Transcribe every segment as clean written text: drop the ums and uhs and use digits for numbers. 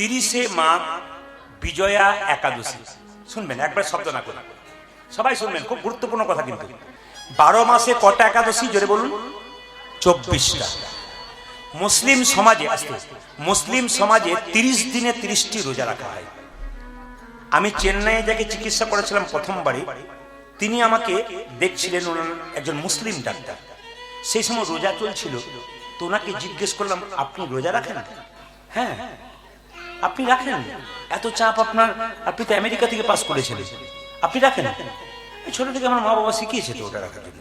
30শে মাঘ বিজয়া একাদশী। শুনবেন, একবার শব্দ না করে সবাই শুনবেন, খুব গুরুত্বপূর্ণ কথা। কিন্তু 12 মাসে কটা একাদশী জোরে বলুন? 24টা। মুসলিম সমাজে মুসলিম সমাজে 30 দিনে 30টি রোজা রাখা হয়। আমি চেন্নাইয়ে যাকে চিকিৎসা করেছিলাম প্রথমবারে, তিনি আমাকে দেখছিলেন, ওনার একজন মুসলিম ডাক্তার। সেই সময় রোজা চলছিল, তো ওনাকে জিজ্ঞেস করলাম, আপনি রোজা রাখেন? হ্যাঁ। আপনি রাখেন? এত চাপ আপনার, আপনি তো আমেরিকা থেকে পাস করেছিলেন, আপনি রাখেন? ছোট থেকে আমার মা বাবা শিখিয়েছে তো ওটা রাখার জন্য।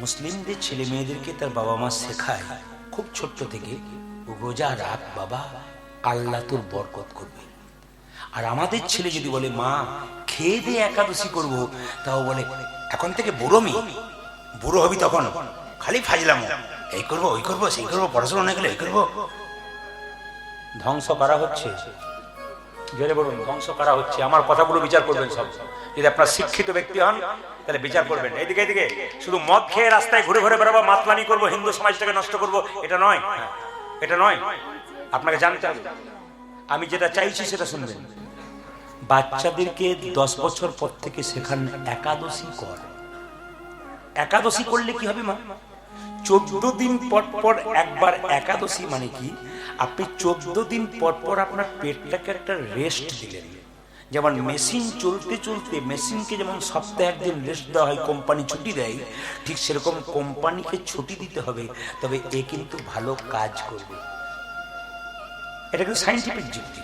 মুসলিমদের ছেলে মেয়েদেরকে তার বাবা মা শেখায় খুব ছোট্ট থেকে, রোজা রাখ বাবা, আল্লাহ তোর বরকত করবে। আর আমাদের ছেলে যদি বলে মা খেয়ে দিয়ে একাদশী করবো, তাও বলে এখন থেকে বুড়ো হবি, তখন খালি ফাজলাম, এই করবো ওই করবো সেই করবো, পড়াশোনা না গেলে এই করবো। ধ্বংস করা হচ্ছে, জোরে বলুন, ধ্বংস করা হচ্ছে। আমার কথাগুলো বিচার করবেন সব। যদি আপনার শিক্ষিত ব্যক্তি হন তাহলে বিচার করবেন। এইদিকে এইদিকে শুধু মদ খেয়ে রাস্তায় ঘুরে ঘুরে বেড়াবো, মাতলামি করবো, হিন্দু সমাজটাকে নষ্ট করবো, এটা নয়, এটা নয়। আপনাকে জানতে হবে। আমি যেটা চাইছি সেটা শুনবেন। বাচ্চাদেরকে 10 বছর পর থেকে শেখান একাদশী কর। একাদশী করলে কি হবে মা? 14 দিন পর পর একবার একাদশী মানে কি? আপনি 14 দিন পর পর আপনার পেটটাকে একটা রেস্ট দিলেন। যেমন মেশিন চলতে চলতে মেশিনকে যেমন সপ্তাহে একদিন রেস্ট দেওয়া হয়, কোম্পানি ছুটি দেয়, ঠিক সেরকম কোম্পানিকে ছুটি দিতে হবে, তবে এ কিন্তু ভালো কাজ করবে। এটা কিন্তু সায়েন্টিফিক যুক্তি।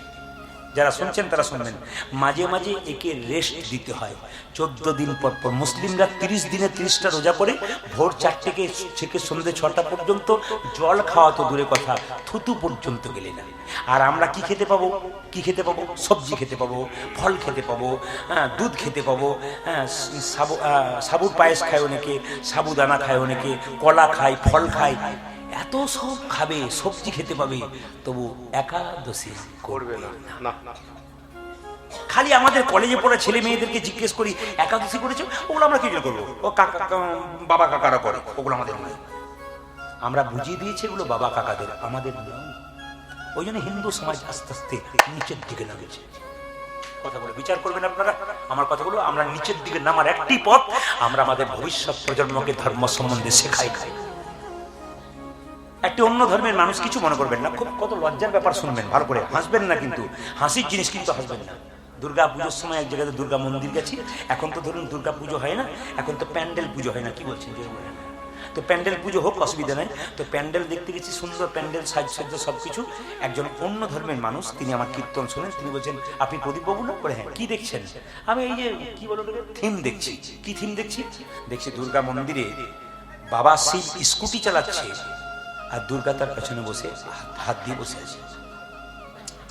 যারা শুনছেন তারা শুনবেন, মাঝে মাঝে একে রেস্ট দিতে হয় 14 দিন পর পর। মুসলিমরা 30 দিনে 30টা রোজা করে ভোর 4 থেকে সন্ধ্যে 6টা পর্যন্ত জল খাওয়া তো দূরে কথা, থুতু পর্যন্ত গেলে না। আর আমরা কি খেতে পাবো? কি খেতে পাবো? সবজি খেতে পাবো, ফল খেতে পাবো, দুধ খেতে পাবো, সাবুর পায়েস খায় অনেকে, সাবুদানা খায় অনেকে, কলা খায়, ফল খায়, এত সব খাবে, সবজি খেতে পাবে, তবু একাদশী করবে না। খালি আমাদের কলেজে পড়া ছেলে মেয়েদেরকে জিজ্ঞেস করি একাদশী করেছো? ওগুলো আমরা কি জন্য করবো? ও বাবা কাকারা করে, ওগুলো আমাদের নয়। আমরা বুঝিয়ে দিয়েছি এগুলো বাবা কাকাদের, আমাদের নয়। ওই জন্য হিন্দু সমাজ আস্তে আস্তে নিচের দিকে নামেছে। কথাগুলো বিচার করবেন আপনারা। আমার কথাগুলো আমরা নিচের দিকে নামার একটি পথ, আমরা আমাদের ভবিষ্যৎ প্রজন্মকে ধর্ম সম্বন্ধে শেখাই। একটি অন্য ধর্মের মানুষ কিছু মনে করবেন না, খুব কত লজ্জার ব্যাপার শুনবেন, ভালো করে হাসবেন না, কিন্তু হাসির জিনিস কিন্তু হাসবেন না। দুর্গা পুজোর সময় এক জায়গাতে দুর্গা মন্দির গেছি। এখন তো ধরুন দুর্গা পুজো হয় না, এখন তো প্যান্ডেল পুজো হয় না, কি বলছেন? তো প্যান্ডেল পুজো হোক, অসুবিধা নাই। তো প্যান্ডেল দেখতে গেছি, সুন্দর প্যান্ডেল, সাজসজ্জা সবকিছু। একজন অন্য ধর্মের মানুষ, তিনি আমার কীর্তন শোনেন, তিনি বলছেন আপনি প্রদীপ বাবু না? করে হ্যাঁ। কি দেখছেন? আমি এই যে কি বলো থিম দেখছি। কি থিম দেখছি? দেখছি দুর্গা মন্দিরে বাবা শিব স্কুটি চালাচ্ছে, আর দুর্গা তার পেছনে বসে হাত দিয়ে বসে আছে।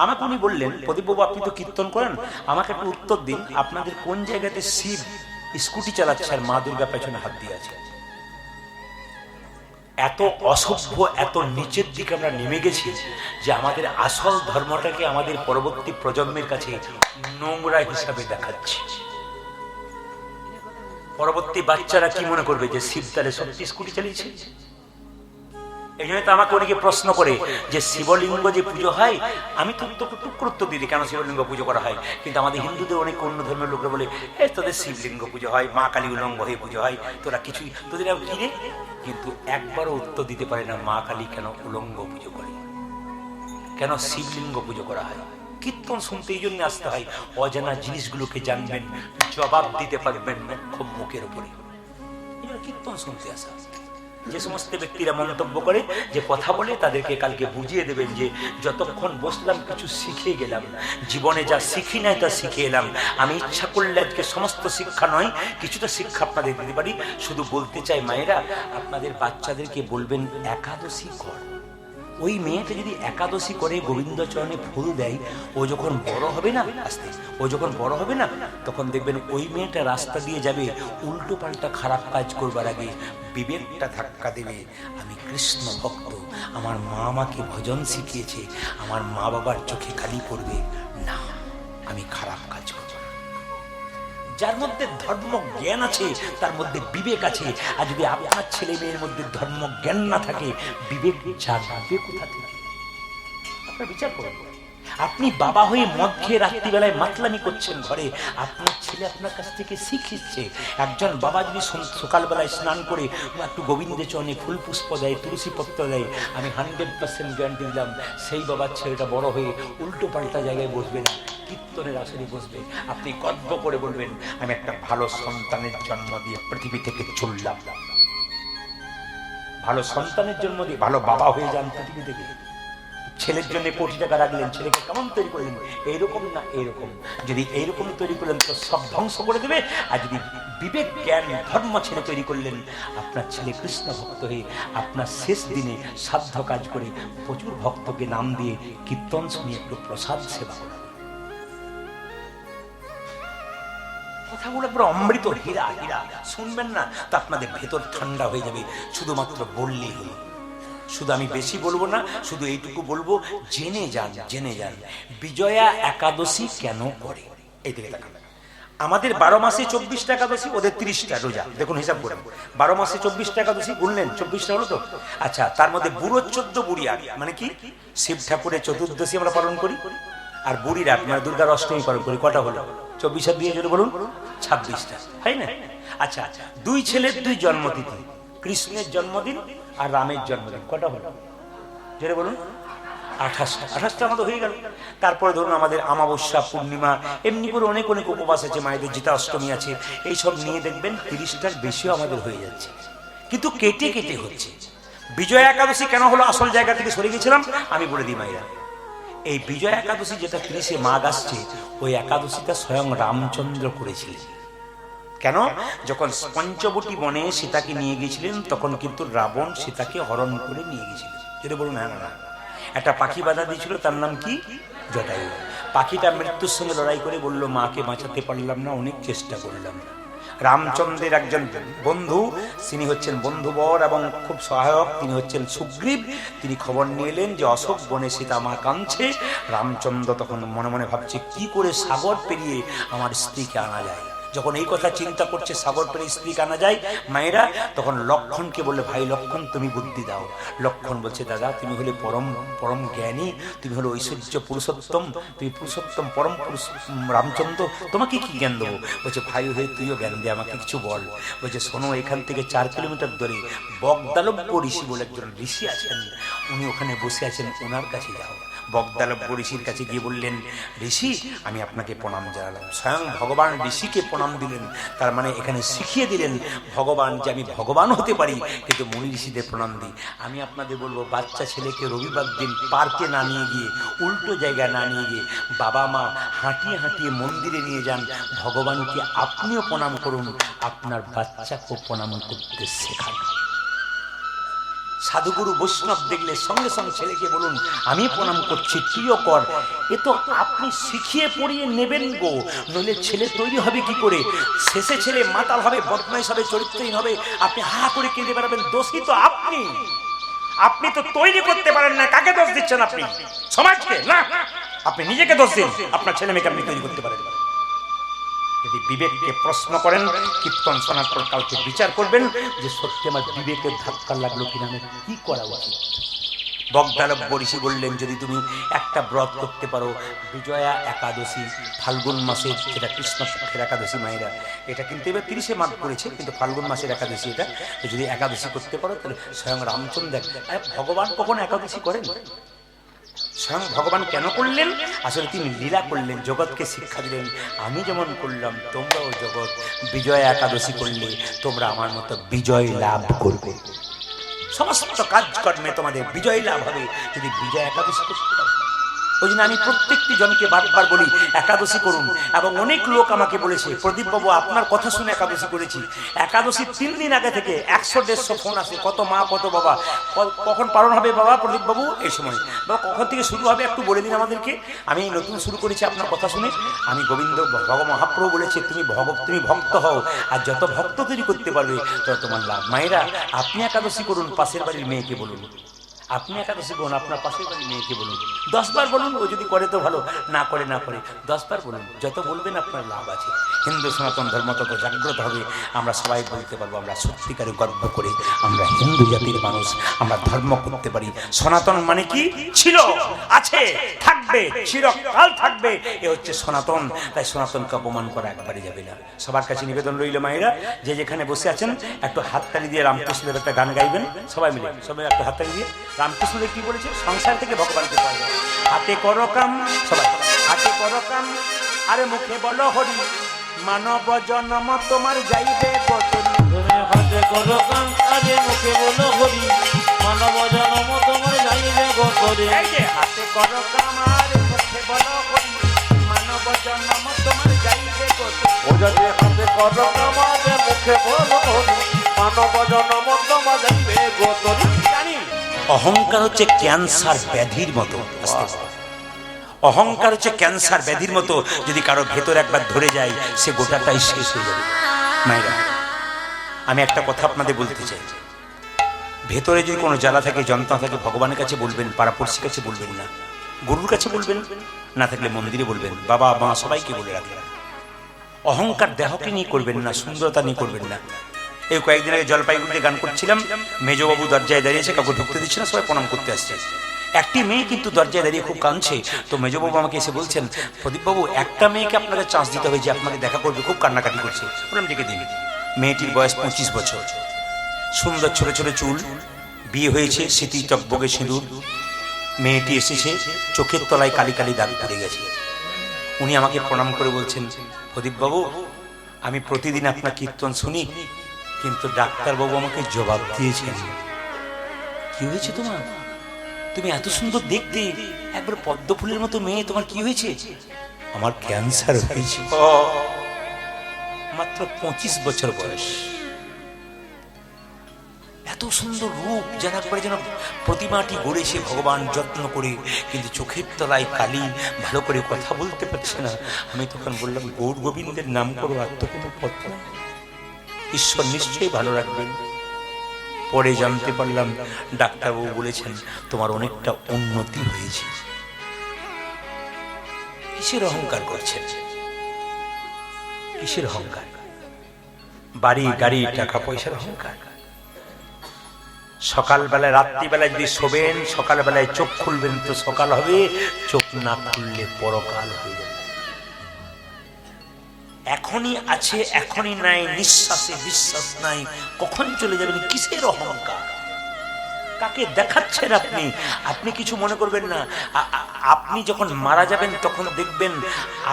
আমাকে উনি বললেন, প্রদীপবাবু আপনি তো কীর্তন করেন, আমাকে একটু উত্তর দিন, আপনাদের কোন জায়গাতে শিব স্কুটি চালাচ্ছে আর মা দুর্গা পেছনে হাত দিয়ে আছে? এত অসভ্য, এত নিচের দিকে আমরা নেমে গেছি যে আমাদের আসল ধর্মটাকে আমাদের পরবর্তী প্রজন্মের কাছে নোংরা হিসাবে দেখাচ্ছে। পরবর্তী বাচ্চারা কি মনে করবে যে শিব তাহলে সত্যি স্কুটি চালিয়েছে? এই জন্য তো আমাকে অনেকে প্রশ্ন করে যে শিবলিঙ্গ যে পুজো হয়, আমি তো উত্তর দিই কেন শিবলিঙ্গ পুজো করা হয়, কিন্তু আমাদের হিন্দুদের অনেক অন্য ধর্মের লোকরা বলে তোদের শিবলিঙ্গ পুজো হয়, মা কালী উলঙ্গ হয়ে পুজো হয়, তোরা কিছুই তোদের ঘিরে, কিন্তু একবারও উত্তর দিতে পারে না মা কালী কেন উলঙ্গ পুজো করে, কেন শিবলিঙ্গ পুজো করা হয়। কীর্তন শুনতে এই জন্য আসতে হয়, অজানা জিনিসগুলোকে জানবেন, জবাব দিতে পারবেন খুব মুখের উপরে। এই জন্য কীর্তন শুনতে আসা। যে সমস্ত ব্যক্তিরা মন্তব্য করে যে কথা বলে, তাদেরকে কালকে বুঝিয়ে দেবেন যে যতক্ষণ বসলাম কিছু শিখে গেলাম, জীবনে যা শিখি নাই তা শিখে এলাম। আমি ইচ্ছা করলে আজকে সমস্ত শিক্ষা নয়, কিছুটা শিক্ষা আপনাদের দিতে পারি। শুধু বলতে চাই মায়েরা, আপনাদের বাচ্চাদেরকে বলবেন একাদশী কর। ওই মেয়েটা যদি একাদশী করে গোবিন্দচরণে ফুল দেয়, ও যখন বড় হবে না, আস্তে ও যখন বড় হবে না, তখন দেখবেন ওই মেয়েটা রাস্তা দিয়ে যাবে, উল্টো পাল্টা খারাপ কাজ করবার আগে বিবেকটা ধাক্কা দেবে, আমি কৃষ্ণ ভক্ত, আমার মা আমাকে ভজন শিখিয়েছে, আমার মা বাবার চোখে খালি পড়বে না, আমি খারাপ কাজ করব। যার মধ্যে ধর্ম জ্ঞান আছে তার মধ্যে বিবেক আছে। আর যদি আপনার ছেলে মেয়ের মধ্যে ধর্ম জ্ঞান না থাকে, বিবেক জাগবে কোথা থেকে? আপনার বিচার করুন। আপনি বাবা হয়ে মদ খেয়ে রাত্রিবেলায় মাতলামি করছেন ঘরে, আপনার ছেলে আপনার কাছ থেকে শিখছে। একজন বাবা যদি সকালবেলায় স্নান করে একটু গোবিন্দের চরণে ফুল পুষ্প দেয়, তুলসী পত্র দেয়, আমি 100% গ্যারান্টি দিলাম সেই বাবার ছেলেটা বড় হয়ে উল্টো পাল্টা জায়গায় বসবে না, কীর্তনের আসরে বসবে। আপনি গর্ব করে বলবেন আমি একটা ভালো সন্তানের জন্ম দিয়ে পৃথিবী থেকে চললাম। ভালো সন্তানের জন্ম দিয়ে ভালো বাবা হয়ে যান পৃথিবী থেকে। ছেলের জন্য কোটি টাকা রাখলেন, ছেলেকে কেমন তৈরি করলেন? এইরকম না এইরকম। যদি এইরকম তৈরি করলেন তো সব ধ্বংস করে দেবে। আর যদি বিবেক জ্ঞান ধর্ম ছেলে তৈরি করলেন, আপনার ছেলে কৃষ্ণ ভক্ত হয়ে আপনার শেষ দিনে সাধ্য কাজ করে প্রচুর ভক্তকে নাম দিয়ে কীর্তন শুনিয়ে একটু প্রসাদ সেবা করেন। কথাগুলো পুরো অমৃত, হীরা হীরা। শুনবেন না তো আপনাদের ভেতর ঠান্ডা হয়ে যাবে। শুধুমাত্র বললেই হলো। শুধু আমি বেশি বলবো না, শুধু এইটুকু বলবো, জেনে যান, জেনে যান বিজয়া একাদশী কেন করে। এই দিকে তাকান। আমাদের 12 মাসে 24টা একাদশী, ওদের 30টা রোজা। দেখুন হিসাব করে, 12 মাসে 24টা একাদশী গুনলেন, 24টা হলো তো। আচ্ছা, তার মধ্যে বুড়ো 14, বুড়ি 8। মানে কি? শিব ঠাকুরের চতুর্দশী আমরা পালন করি, আর বুড়ির 8 মানে দুর্গার অষ্টমী পালন করি। কটা হলো? 24 আর 2 জোরে বলুন, 26টা, তাই না? আচ্ছা, 2 ছেলের 2 জন্মতিথি, কৃষ্ণের জন্মদিন আর রামের জন্মদিন। কটা হলো জোরে বলুন? 28টা আমাদের হয়ে গেল। তারপরে ধরুন আমাদের অমাবস্যা, পূর্ণিমা, এমনি করে অনেক অনেক উপবাস আছে, মায়েদের জিতা অষ্টমী আছে। এইসব নিয়ে দেখবেন 30টার বেশিও আমাদের হয়ে যাচ্ছে, কিন্তু কেটে কেটে হচ্ছে। বিজয়া একাদশী কেন হলো? আসল জায়গা থেকে সরে গেছিলাম, আমি বলে দিই মায়েরা। এই বিজয়া একাদশী যেটা 30শে মাঘ আসছে, ওই একাদশীটা স্বয়ং রামচন্দ্র করেছিলেন। কেন? যখন পঞ্চবটী বনে সীতাকে নিয়ে গেছিলেন, তখন কিন্তু রাবণ সীতাকে হরণ করে নিয়ে গেছিলেন। যেটা বলুন, হ্যাঁ না, একটা পাখি বাধা দিয়েছিল, তার নাম কি? জটায়ু। পাখিটা মৃত্যুর সঙ্গে লড়াই করে বলল, মাকে বাঁচাতে পারলাম না, অনেক চেষ্টা করলাম। রামচন্দ্রের একজন বন্ধু, তিনি হচ্ছেন বন্ধুবর এবং খুব সহায়ক, তিনি হচ্ছেন সুগ্রীব। তিনি খবর নিয়ে এলেন যে অশোক বনে সীতা মা কাঁদছে। রামচন্দ্র তখন মনে মনে ভাবছে কি করে সাগর পেরিয়ে আমার স্ত্রীকে আনা যায়। যখন এই কথা চিন্তা করছে সাগর পেরিয়ে স্ত্রীকে আনা যায়, মায়েরা তখন লক্ষণকে বললে, ভাই লক্ষণ তুমি বুদ্ধি দাও। লক্ষণ বলছে, দাদা তুমি হলে পরম পরম জ্ঞানী, তুমি হলো ঐশ্বর্য পুরুষোত্তম, তুমি পুরুষোত্তম পরম পুরুষ রামচন্দ্র, তোমাকে কি জ্ঞান দেবো? বলছে, ভাই হয়ে তুইও জ্ঞান দে, আমাকে কিছু বল। বলছে, শোনো, এখান থেকে 4 কিলোমিটার দূরে বগদালব্য ঋষি বলে একজন ঋষি আছেন, উনি ওখানে বসে আছেন, ওনার কাছে যাও। বগদালব্য ঋষির কাছে গিয়ে বললেন, ঋষি আমি আপনাকে প্রণাম জানালাম। স্বয়ং ভগবান ঋষিকে প্রণাম দিলেন। তার মানে এখানে শিখিয়ে দিলেন ভগবান যে আমি ভগবান হতে পারি, কিন্তু মুনি ঋষিদের প্রণাম দিই। আমি আপনাদের বলবো, বাচ্চা ছেলেকে রবিবার দিন পার্কে না নিয়ে গিয়ে, উল্টো জায়গায় না নিয়ে গিয়ে, বাবা মা হাঁটিয়ে হাঁটিয়ে মন্দিরে নিয়ে যান। ভগবানকে আপনিও প্রণাম করুন, আপনার বাচ্চাকেও প্রণাম করতে শেখান। সাধুগুরু বৈষ্ণব দেখলে সঙ্গে সঙ্গে ছেলেকে বলুন, আমি প্রণাম করছি, তুইও কর। এ তো আপনি শিখিয়ে পড়িয়ে নেবেন গো, নইলে ছেলে তৈরি হবে কি করে? শেষে ছেলে মাতাল হবে, বদমাইশ হবে, চরিত্রহীন হবে, আপনি হা করে কেঁদে বেড়াবেন। দোষী তো আপনি। আপনি তো তৈরি করতে পারেন না। কাকে দোষ দিচ্ছেন আপনি? সমাজকে না, আপনি নিজেকে দোষ দিন। আপনার ছেলে মেয়েকে আপনি তৈরি করতে পারেন। যদি বিবেককে প্রশ্ন করেন, কীর্তন শোনার পর কালকে বিচার করবেন যে সত্যি আমার বিবেকের ধাক্কা লাগলো কিনা, আমি কি করা উচিত। বগদালব্য ঋষি বললেন, যদি তুমি একটা ব্রত করতে পারো, বিজয়া একাদশী, ফাল্গুন মাসের, যেটা কৃষ্ণপক্ষের একাদশী মায়েরা, এটা কিন্তু এবার 30শে মাঘ পড়েছে, কিন্তু ফাল্গুন মাসের একাদশী এটা, যদি একাদশী করতে পারো তাহলে স্বয়ং রামচন্দ্র। ভগবান কখনো একাদশী করেন? স্বয়ং ভগবান কেন করলেন? আসলে তিনি লীলা করলেন, জগৎকে শিক্ষা দিলেন, আমি যেমন করলাম তোমরাও জগৎ বিজয় একাদশী করলে তোমরা আমার মতো বিজয় লাভ করবে। সমস্ত কাজকর্মে তোমাদের বিজয় লাভ হবে যদি বিজয় একাদশী করতে পারো। ওই জন্য আমি প্রত্যেকটি জনকে বারবার বলি, একাদশী করুন। এবং অনেক লোক আমাকে বলেছে, প্রদীপ বাবু আপনার কথা শুনে একাদশী করেছি। একাদশী 3 দিন আগে থেকে 100-150 ফোন আসে, কত মা কত বাবা, কখন পালন হবে বাবা প্রদীপ বাবু, এই সময় বাবা কখন থেকে শুরু হবে একটু বলে দিন আমাদেরকে। আমি নতুন শুরু করেছি আপনার কথা শুনে। আমি গোবিন্দ মহাপ্রভু বলেছে, তুমি ভক্ত হও, আর যত ভক্ত তৈরি করতে পারবে তত তোমার লাভ। মায়েরা আপনি একাদশী করুন, পাশের বাড়ির মেয়েকে বলুন। আপনি একাদশী করুন, আপনার পাশের বাড়ির মেয়েকে বলুন, 10 বার বলুন, ও যদি করে তো ভালো, না করে 10 বার বলুন, যত বলবেন আপনার লাভ আছে। হিন্দু সনাতন ধর্ম তত জাগ্রত হবে, আমরা সবাই বলতে পারবো আমরা সত্যিকারে গর্ব করে আমরা হিন্দু জাতির মানুষ, আমরা ধর্ম করতে পারি। সনাতন মানে কি? ছিল, আছে, থাকবে, চিরকাল থাকবে, এ হচ্ছে সনাতন। তাই সনাতনকে অপমান করা একবারে যাবে না। সবার কাছে নিবেদন রইল মায়েরা, যে যেখানে বসে আছেন একটু হাততালি দিয়ে রামকৃষ্ণদেব একটা গান গাইবেন, সবাই মিলে, সবাই একটু হাততালি দিয়ে। রামকৃষ্ণদেব কি বলেছে? সংসার থেকে ভগবানকে পাওয়া যায়। হাতে করো কাম, সবাই হাতে করো কাম, আরে মুখে বলো হরি, মানব জন্ম তোমার যাইবে গতরি। হাতে করো কাম, আরে মুখে বলো হরি, মানব জন্ম তোমার যাইবে গতরি। এই যে হাতে করো কাম, আরে মুখে বলো হরি, মানব জন্ম তোমার যাইবে গতরি। ও যদি হাতে করো কাম, আরে মুখে বলো হরি, মানব জন্ম তোমার যাইবে গতরি। জানি অহংকার হচ্ছে ক্যান্সার ব্যাধির মতো। অহংকার হচ্ছে ক্যান্সার ব্যাধির মতো, যদি কারো ভেতর একবার ধরে যায় সে গোটাটাই শেষ হয়ে যাবে। মায়েরা, আমি একটা কথা আপনাদের বলতে চাই, ভেতরে যদি কোনো জ্বালা থাকে, যন্ত্রণা থাকে, ভগবানের কাছে বলবেন, পাড়াপড়শির কাছে বলবেন না, গুরুর কাছে বলবেন, না থাকলে মন্দিরে বলবেন, বাবা মা সবাইকে বলে রাখবেন। অহংকার দেহকে নিয়ে করবেন না, সুন্দরতা নিয়ে করবেন না। এই কয়েকদিন আগে জলপাইগুড়িতে গান করছিলাম, মেজবাবু দরজায় দাঁড়িয়েছে, কাউকে ঢুকতে দিচ্ছে না, সবাই প্রণাম করতে আসছে। একটি মেয়ে কিন্তু দরজায় দাঁড়িয়ে খুব কাঁদছে। তো মেজবাবু আমাকে এসে বলছেন, প্রদীপবাবু একটা মেয়েকে আপনাকে চান্স দিতে হবে যে আপনাকে দেখা করবে, খুব কান্নাকাটি করছে। বললাম ডেকে দিন। মেয়েটির বয়স 25 বছর, সুন্দর ছোট ছোট চুল, বিয়ে হয়েছে, স্মৃতি টকবগে সিঁদুর। মেয়েটি এসেছে, চোখের তলায় কালি কালি দাগ পড়ে গেছে। উনি আমাকে প্রণাম করে বলছেন, প্রদীপবাবু আমি প্রতিদিন আপনার কীর্তন শুনি, কিন্তু ডাক্তারবাবু আমাকে জবাব দিয়েছেন। কি হয়েছে তোমার? তুমি এত সুন্দর দেখতে, একবার পদ্ম ফুলের মতো মেয়ে, তোমার কি হয়েছে? আমার ক্যান্সার হয়েছে। মাত্র 25 বছর বয়স, এত সুন্দর রূপ, যেন একবারে যেন প্রতিমাটি গড়েছে ভগবান যত্ন করে, কিন্তু চোখের তলায় কালি, ভালো করে কথা বলতে পারছে না। আমি তখন বললাম, গৌর গোবিন্দের নাম করো, আর তো কোনো পথ নেই, ঈশ্বর নিশ্চয়ই ভালো রাখবেন। পরে জানতে পারলাম ডাক্তারবাবু বলেছেন তোমার অনেকটা উন্নতি হয়েছে। কিসের অহংকার করছেন? কিসের অহংকার? বাড়ি গাড়ি টাকা পয়সার অহংকার। সকালবেলায় রাত্রিবেলায় যদি শোবেন, সকালবেলায় চোখ খুলবেন তো সকাল হবে, চোখ না খুললে পরকাল হয়ে যাবে। এখনই আছে এখনই নাই, নিঃশ্বাসে বিশ্বাস নাই, কখন চলে যাবেন? কিসের অহংকার? কাকে দেখাচ্ছেন আপনি? আপনি কিছু মনে করবেন না, আপনি যখন মারা যাবেন তখন দেখবেন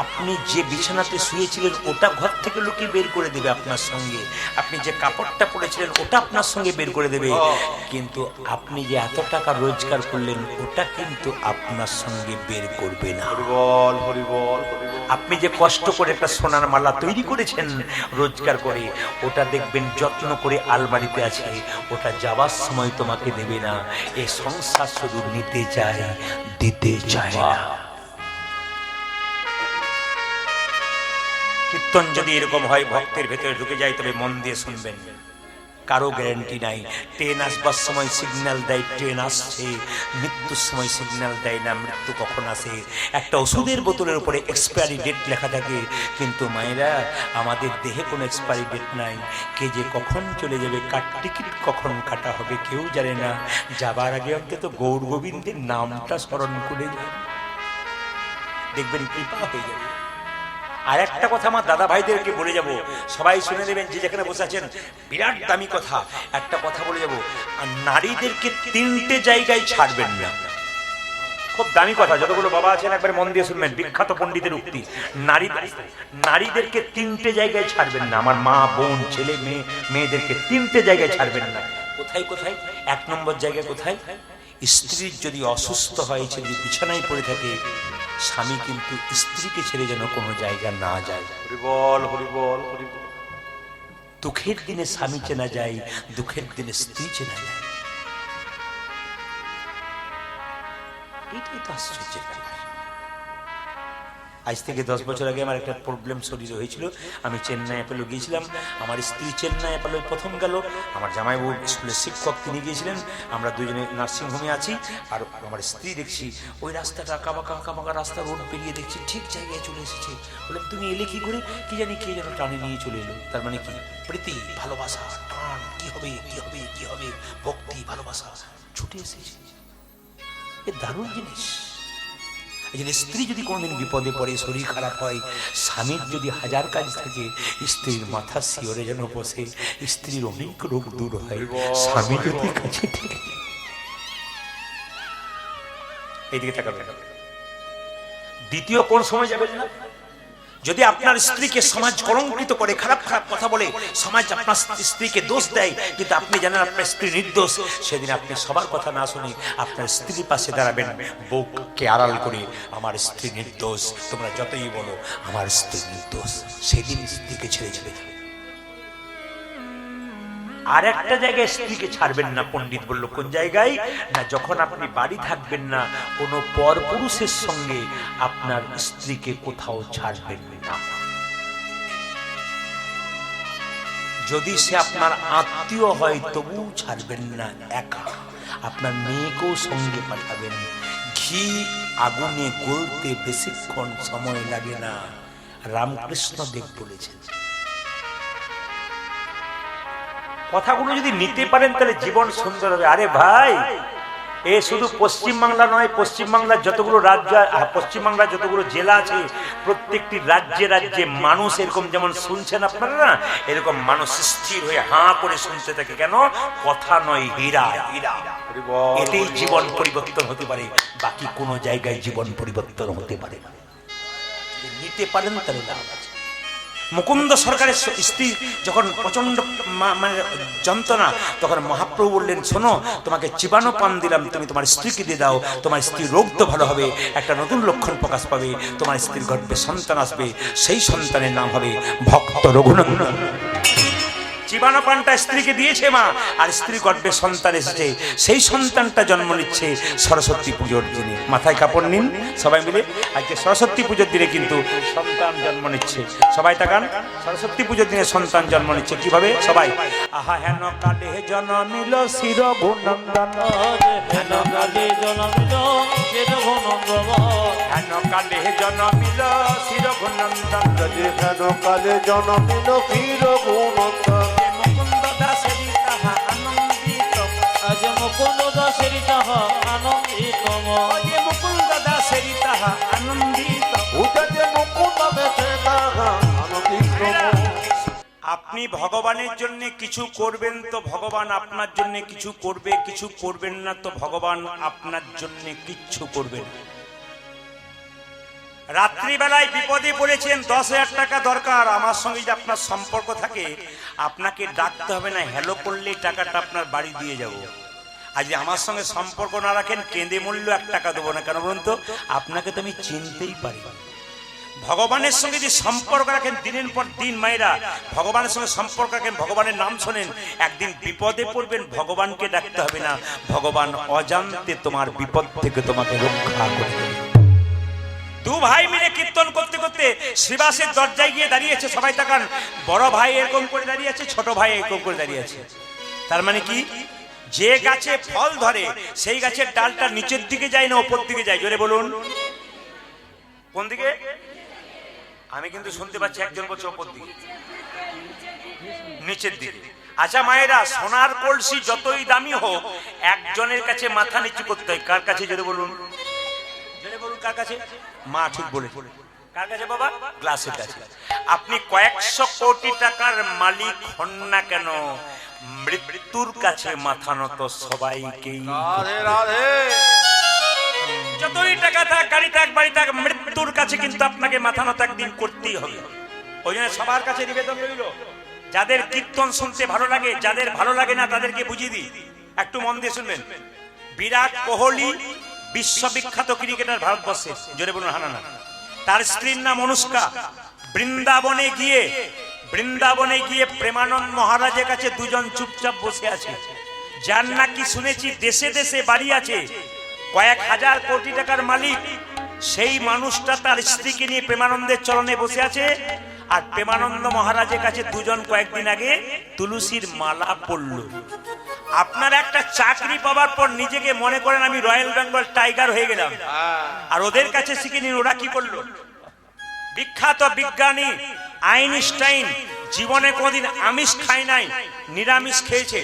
আপনি যে বিছানাতে শুয়েছিলেন ওটা ঘর থেকে লুকিয়ে বের করে দেবে আপনার সঙ্গে, আপনি যে কাপড়টা পরেছিলেন ওটা আপনার সঙ্গে বের করে দেবে, কিন্তু আপনি যে এত টাকা রোজগার করলেন ওটা কিন্তু আপনার সঙ্গে বের করবে না। হরিবল হরিবল হরিবল। আপনি যে কষ্ট করে একটা সোনার মালা তৈরি করেছেন রোজগার করে, ওটা দেখবেন যত্ন করে আলমারিতে আছে, ওটা যাবার সময় তোমাকে দেবে না। এই সংসার শুধু নিতে চায়, দিতে চায় না। কীর্তন যদি এরকম হয়, ভক্তের ভেতরে ঢুকে যায়, তবে মন দিয়ে শুনবেন, কারো গ্যারান্টি নাই। ট্রেন আসবার সময় সিগন্যাল দেয় ট্রেন আসছে, মৃত্যুর সময় সিগন্যাল দেয় না মৃত্যু কখন আসে। একটা ওষুধের বোতলের উপরে এক্সপায়ারি ডেট লেখা থাকে, কিন্তু মায়েরা আমাদের দেহে কোনো এক্সপায়ারি ডেট নাই। কে যে কখন চলে যাবে, কার টিকিট কখন কাটা হবে কেউ জানে না। যাবার আগে অন্তত গৌর গোবিন্দের নামটা স্মরণ করে যান, দেখবেন কৃপা হয়ে যাবে। আর একটা কথা আমার দাদা ভাইদেরকে বলে যাব, সবাই শুনে নেবেন, যে যেখানে বসে আছেন, বিরাট দামি কথা। একটা কথা বলে যাব, নারীদেরকে 3টে জায়গায় ছাড়বেন না। খুব দামি কথা, যতগুলো বাবা আছেন একবার মন দিয়ে শুনবেন, বিখ্যাত পণ্ডিতের উক্তি। নারীদেরকে 3টে জায়গায় ছাড়বেন না। আমার মা বোন ছেলে মেয়েদেরকে 3টে জায়গায় ছাড়বেন না। কোথায় কোথায়? 1 নম্বর জায়গায় কোথায়? স্ত্রীর যদি অসুস্থ হয়, যদি বিছানায় পড়ে থাকে, স্বামী কিন্তু স্ত্রীকে ছেড়ে যেন কোনো জায়গা না যায়। হরিবল হরিবল হরিবল। দুঃখের দিনে স্বামী চেনা যায়, দুঃখের দিনে স্ত্রী চেনা যায়। এটাই তো আশ্চর্যের ব্যাপার। আজ থেকে 10 বছর আগে আমার একটা প্রবলেম শরীরে হয়েছিল, আমি চেন্নাই অ্যাপেলো গিয়েছিলাম, আমার স্ত্রী চেন্নাই অ্যাপেলো প্রথম গেল, আমার জামাইবাবু স্কুলের শিক্ষক তিনি গিয়েছিলেন, আমরা দুজনে নার্সিংহোমে আছি, আর আমার স্ত্রী দেখছি ওই রাস্তাটা আঁকাবাঁকা রাস্তা, রোড পেরিয়ে দেখছি ঠিক জায়গায় চলে এসেছে। বললাম তুমি এলে কি করে? কি জানি কে যেন টানে নিয়ে চলে এলো। তার মানে কি? প্রীতি, ভালোবাসা, টান, কি হবে কি হবে কি হবে, ভক্তি, ভালোবাসা ছুটে এসেছে। এ দারুণ জিনিস। এই জন্য স্ত্রী যদি কোনোদিন বিপদে পড়ে, শরীর খারাপ হয়, স্বামীর যদি হাজার কাজ থাকে, স্ত্রীর মাথা শিওরে যেন বসে, স্ত্রীর অনেক রোগ দূর হয় স্বামী যদি কাছে থাকে। এইদিকে তাকাবেন। দ্বিতীয় কোন সময় যাবেন না, যদি আপনার স্ত্রীকে সমাজ কলঙ্কিত করে, খারাপ খারাপ কথা বলে, সমাজ আপনার স্ত্রীকে দোষ দেয়, কিন্তু আপনি জানেন আপনার স্ত্রী নির্দোষ, সেদিন আপনি সবার কথা না শুনে আপনার স্ত্রীর পাশে দাঁড়াবেন, বউকে আড়াল করে, আমার স্ত্রী নির্দোষ, তোমরা যতই বলো আমার স্ত্রী নির্দোষ, সেদিন স্ত্রীকে ছেড়ে যাবে। আর একটা জায়গায় স্ত্রীকে ছাড়বেন না, পণ্ডিত বলল কোন জায়গায় না, যখন আপনি বাড়ি থাকবেন না, কোনো পরপুরুষের সঙ্গে আপনার স্ত্রীকে কোথাও ছাড়বেন না। যদি সে আপনার আত্মীয় হয় তবু ছাড়বেন না একা। আপনার মেয়েকেও সঙ্গে পাঠাবেন। ঘি আগুনে গলতে বেশিক্ষণ সময় লাগে না, রামকৃষ্ণ দেব বলেছেন। কথাগুলো যদি নিতে পারেন তাহলে জীবন সুন্দর হবে। আরে ভাই, এ শুধু পশ্চিমবাংলা নয়, পশ্চিমবাংলার যতগুলো রাজ্য, পশ্চিমবাংলার যতগুলো জেলা আছে, প্রত্যেকটি রাজ্যে রাজ্যে মানুষ এরকম যেমন শুনছেন আপনারা না, এরকম মানুষ স্থির হয়ে হাঁ করে শুনতে থাকে। কেন? কথা নয়, হীরা হীরা। এতেই জীবন পরিবর্তন হতে পারে, বাকি কোনো জায়গায় জীবন পরিবর্তন হতে পারে না। নিতে পারেন তাহলে লাভ আছে। মুকুন্দ সরকারের স্ত্রী যখন প্রচন্ড মানে যন্ত্রণা, তখন মহাপ্রভু বললেন শোনো, তোমাকে চিবানো পান দিলাম, তুমি তোমার স্ত্রীকে দিয়ে দাও, তোমার স্ত্রীর রোগ তো ভালো হবে, একটা নতুন লক্ষণ প্রকাশ পাবে, তোমার স্ত্রীর গর্ভে সন্তান আসবে, সেই সন্তানের নাম হবে ভক্ত রঘুনন্দন। চিবানো পানটা স্ত্রীকে দিয়েছে মা, আর স্ত্রী গর্ভে সন্তান এসেছে, সেই সন্তানটা জন্ম নিচ্ছে সরস্বতী পুজোর দিনে। মাথায় কাপড় নিন সবাই মিলে, আজকে সরস্বতী পুজোর দিনে কিন্তু সন্তান জন্ম নিচ্ছে। সবাই তাকান, সরস্বতী পুজোর দিনে সন্তান জন্ম নিচ্ছে কিভাবে সবাই? আহা হেন কালে জন্মিল শির গুণন্দন, হেন কালে জনমিল শির গুণন্দন, হেন কালে জন্মিল শির গুণন্দন, হেন কালে জনমিল শির গুণন্দন, মুকুন্দ দাসেরি তাহা আনন্দিত, আজ মুকুন্দ দাসেরি তাহা আনন্দিত, মুকুন্দ দাসেরি তাহা আনন্দিত। মুকুন্দ দাসেরি তাহা আনন্দিত। আপনি ভগবানের জন্য কিছু করবেন তো ভগবান আপনার জন্য কিছু করবে, কিছু করবেন না তো ভগবান আপনার জন্য কিচ্ছু করবেন। রাত্রিবেলায় বিপদে পড়েছেন, 10,000 টাকা দরকার, আমার সঙ্গে যদি আপনার সম্পর্ক থাকে, আপনাকে ডাকতে হবে না, হ্যালো করলেই টাকাটা আপনার বাড়ি দিয়ে যাব। আর যদি আমার সঙ্গে সম্পর্ক না রাখেন, কেঁদে মরলেও 1 টাকা দেবো না। কেন বলুন তো? আপনাকে তো আমি চিনতেই পারি। ভগবানের সঙ্গে যদি সম্পর্ক রাখেন, দিনের পর দিন মায়েরা ভগবানের সঙ্গে সম্পর্ক রাখেন, ভগবানের নাম শোনেন, একদিন বিপদে পড়বেন, ভগবানকে ডাকতে হবে না, ভগবান অজান্তে তোমার বিপদ থেকে তোমাকে রক্ষা করবে। দু ভাই মিলে কীর্তন করতে করতে শ্রীবাসের দরজায় গিয়ে দাঁড়িয়েছে, সবাই তাকান, বড় ভাই এরকম করে দাঁড়িয়ে আছে, ছোট ভাই এরকম করে দাঁড়িয়ে আছে। তার মানে কি? যে গাছে ফল ধরে সেই গাছের ডালটা নিচের দিকে যায় না উপর দিকে যায়? জোরে বলুন, কোন দিকে? আমি কিন্তু শুনতে পাচ্ছি একজন বলছে উপর দিকে, নিচের দিকে। আচ্ছা মায়েরা, সোনার কলসি যতই দামি হোক, একজনের কাছে মাথা নিচু করতে হয়। কার কাছে? জোরে বলুন, জোরে বলুন, কার কাছে? মা ঠিক বলে। কার কাছে বাবা? গ্লাসের কাছে। আপনি কয়েকশো কোটি টাকার মালিক হন না কেন, মৃত্যুর কাছে মাথা নত সবাইকেই। যতই টাকা থাক, গাড়ি থাক, বাড়ি থাক, মৃত্যুর কাছে কিন্তু আপনাকে মাথা নত একদিন করতেই হবে। ওই জন্য সবার কাছে নিবেদন রইল, যাদের কীর্তন শুনতে ভালো লাগে, যাদের ভালো লাগে না তাদেরকে বুঝিয়ে দিই, একটু মন দিয়ে শুনবেন। বিরাট কোহলি বিশ্ববিখ্যাত ক্রিকেটার ভারতবর্ষে, জোরে বলুন হানা না। তার স্ত্রীর নাম অনুষ্কা। বৃন্দাবনে গিয়ে প্রেমানন্দ মহারাজের কাছে দুজন চুপচাপ বসে আছে, যার নাকি শুনেছি দেশে দেশে বাড়ি আছে, কয়েক হাজার কোটি টাকার মালিক, সেই মানুষটা তার স্ত্রীকে নিয়ে প্রেমানন্দের চরণে বসে আছে, আর প্রেমানন্দ মহারাজের কাছে দুজন কয়েকদিন আগে তুলসীর মালা পড়ল। আপনার একটা চাকরি পাওয়ার পর নিজেকে মনে করেন আমি রয়্যাল বেঙ্গল টাইগার হয়ে গেলাম, আর ওদের কাছে শিখে নিন ওরা কি করলো। বিখ্যাত বিজ্ঞানী আইনস্টাইন জীবনে কোনদিন আমিষ খায় নাই, নিরামিষ খেয়েছে।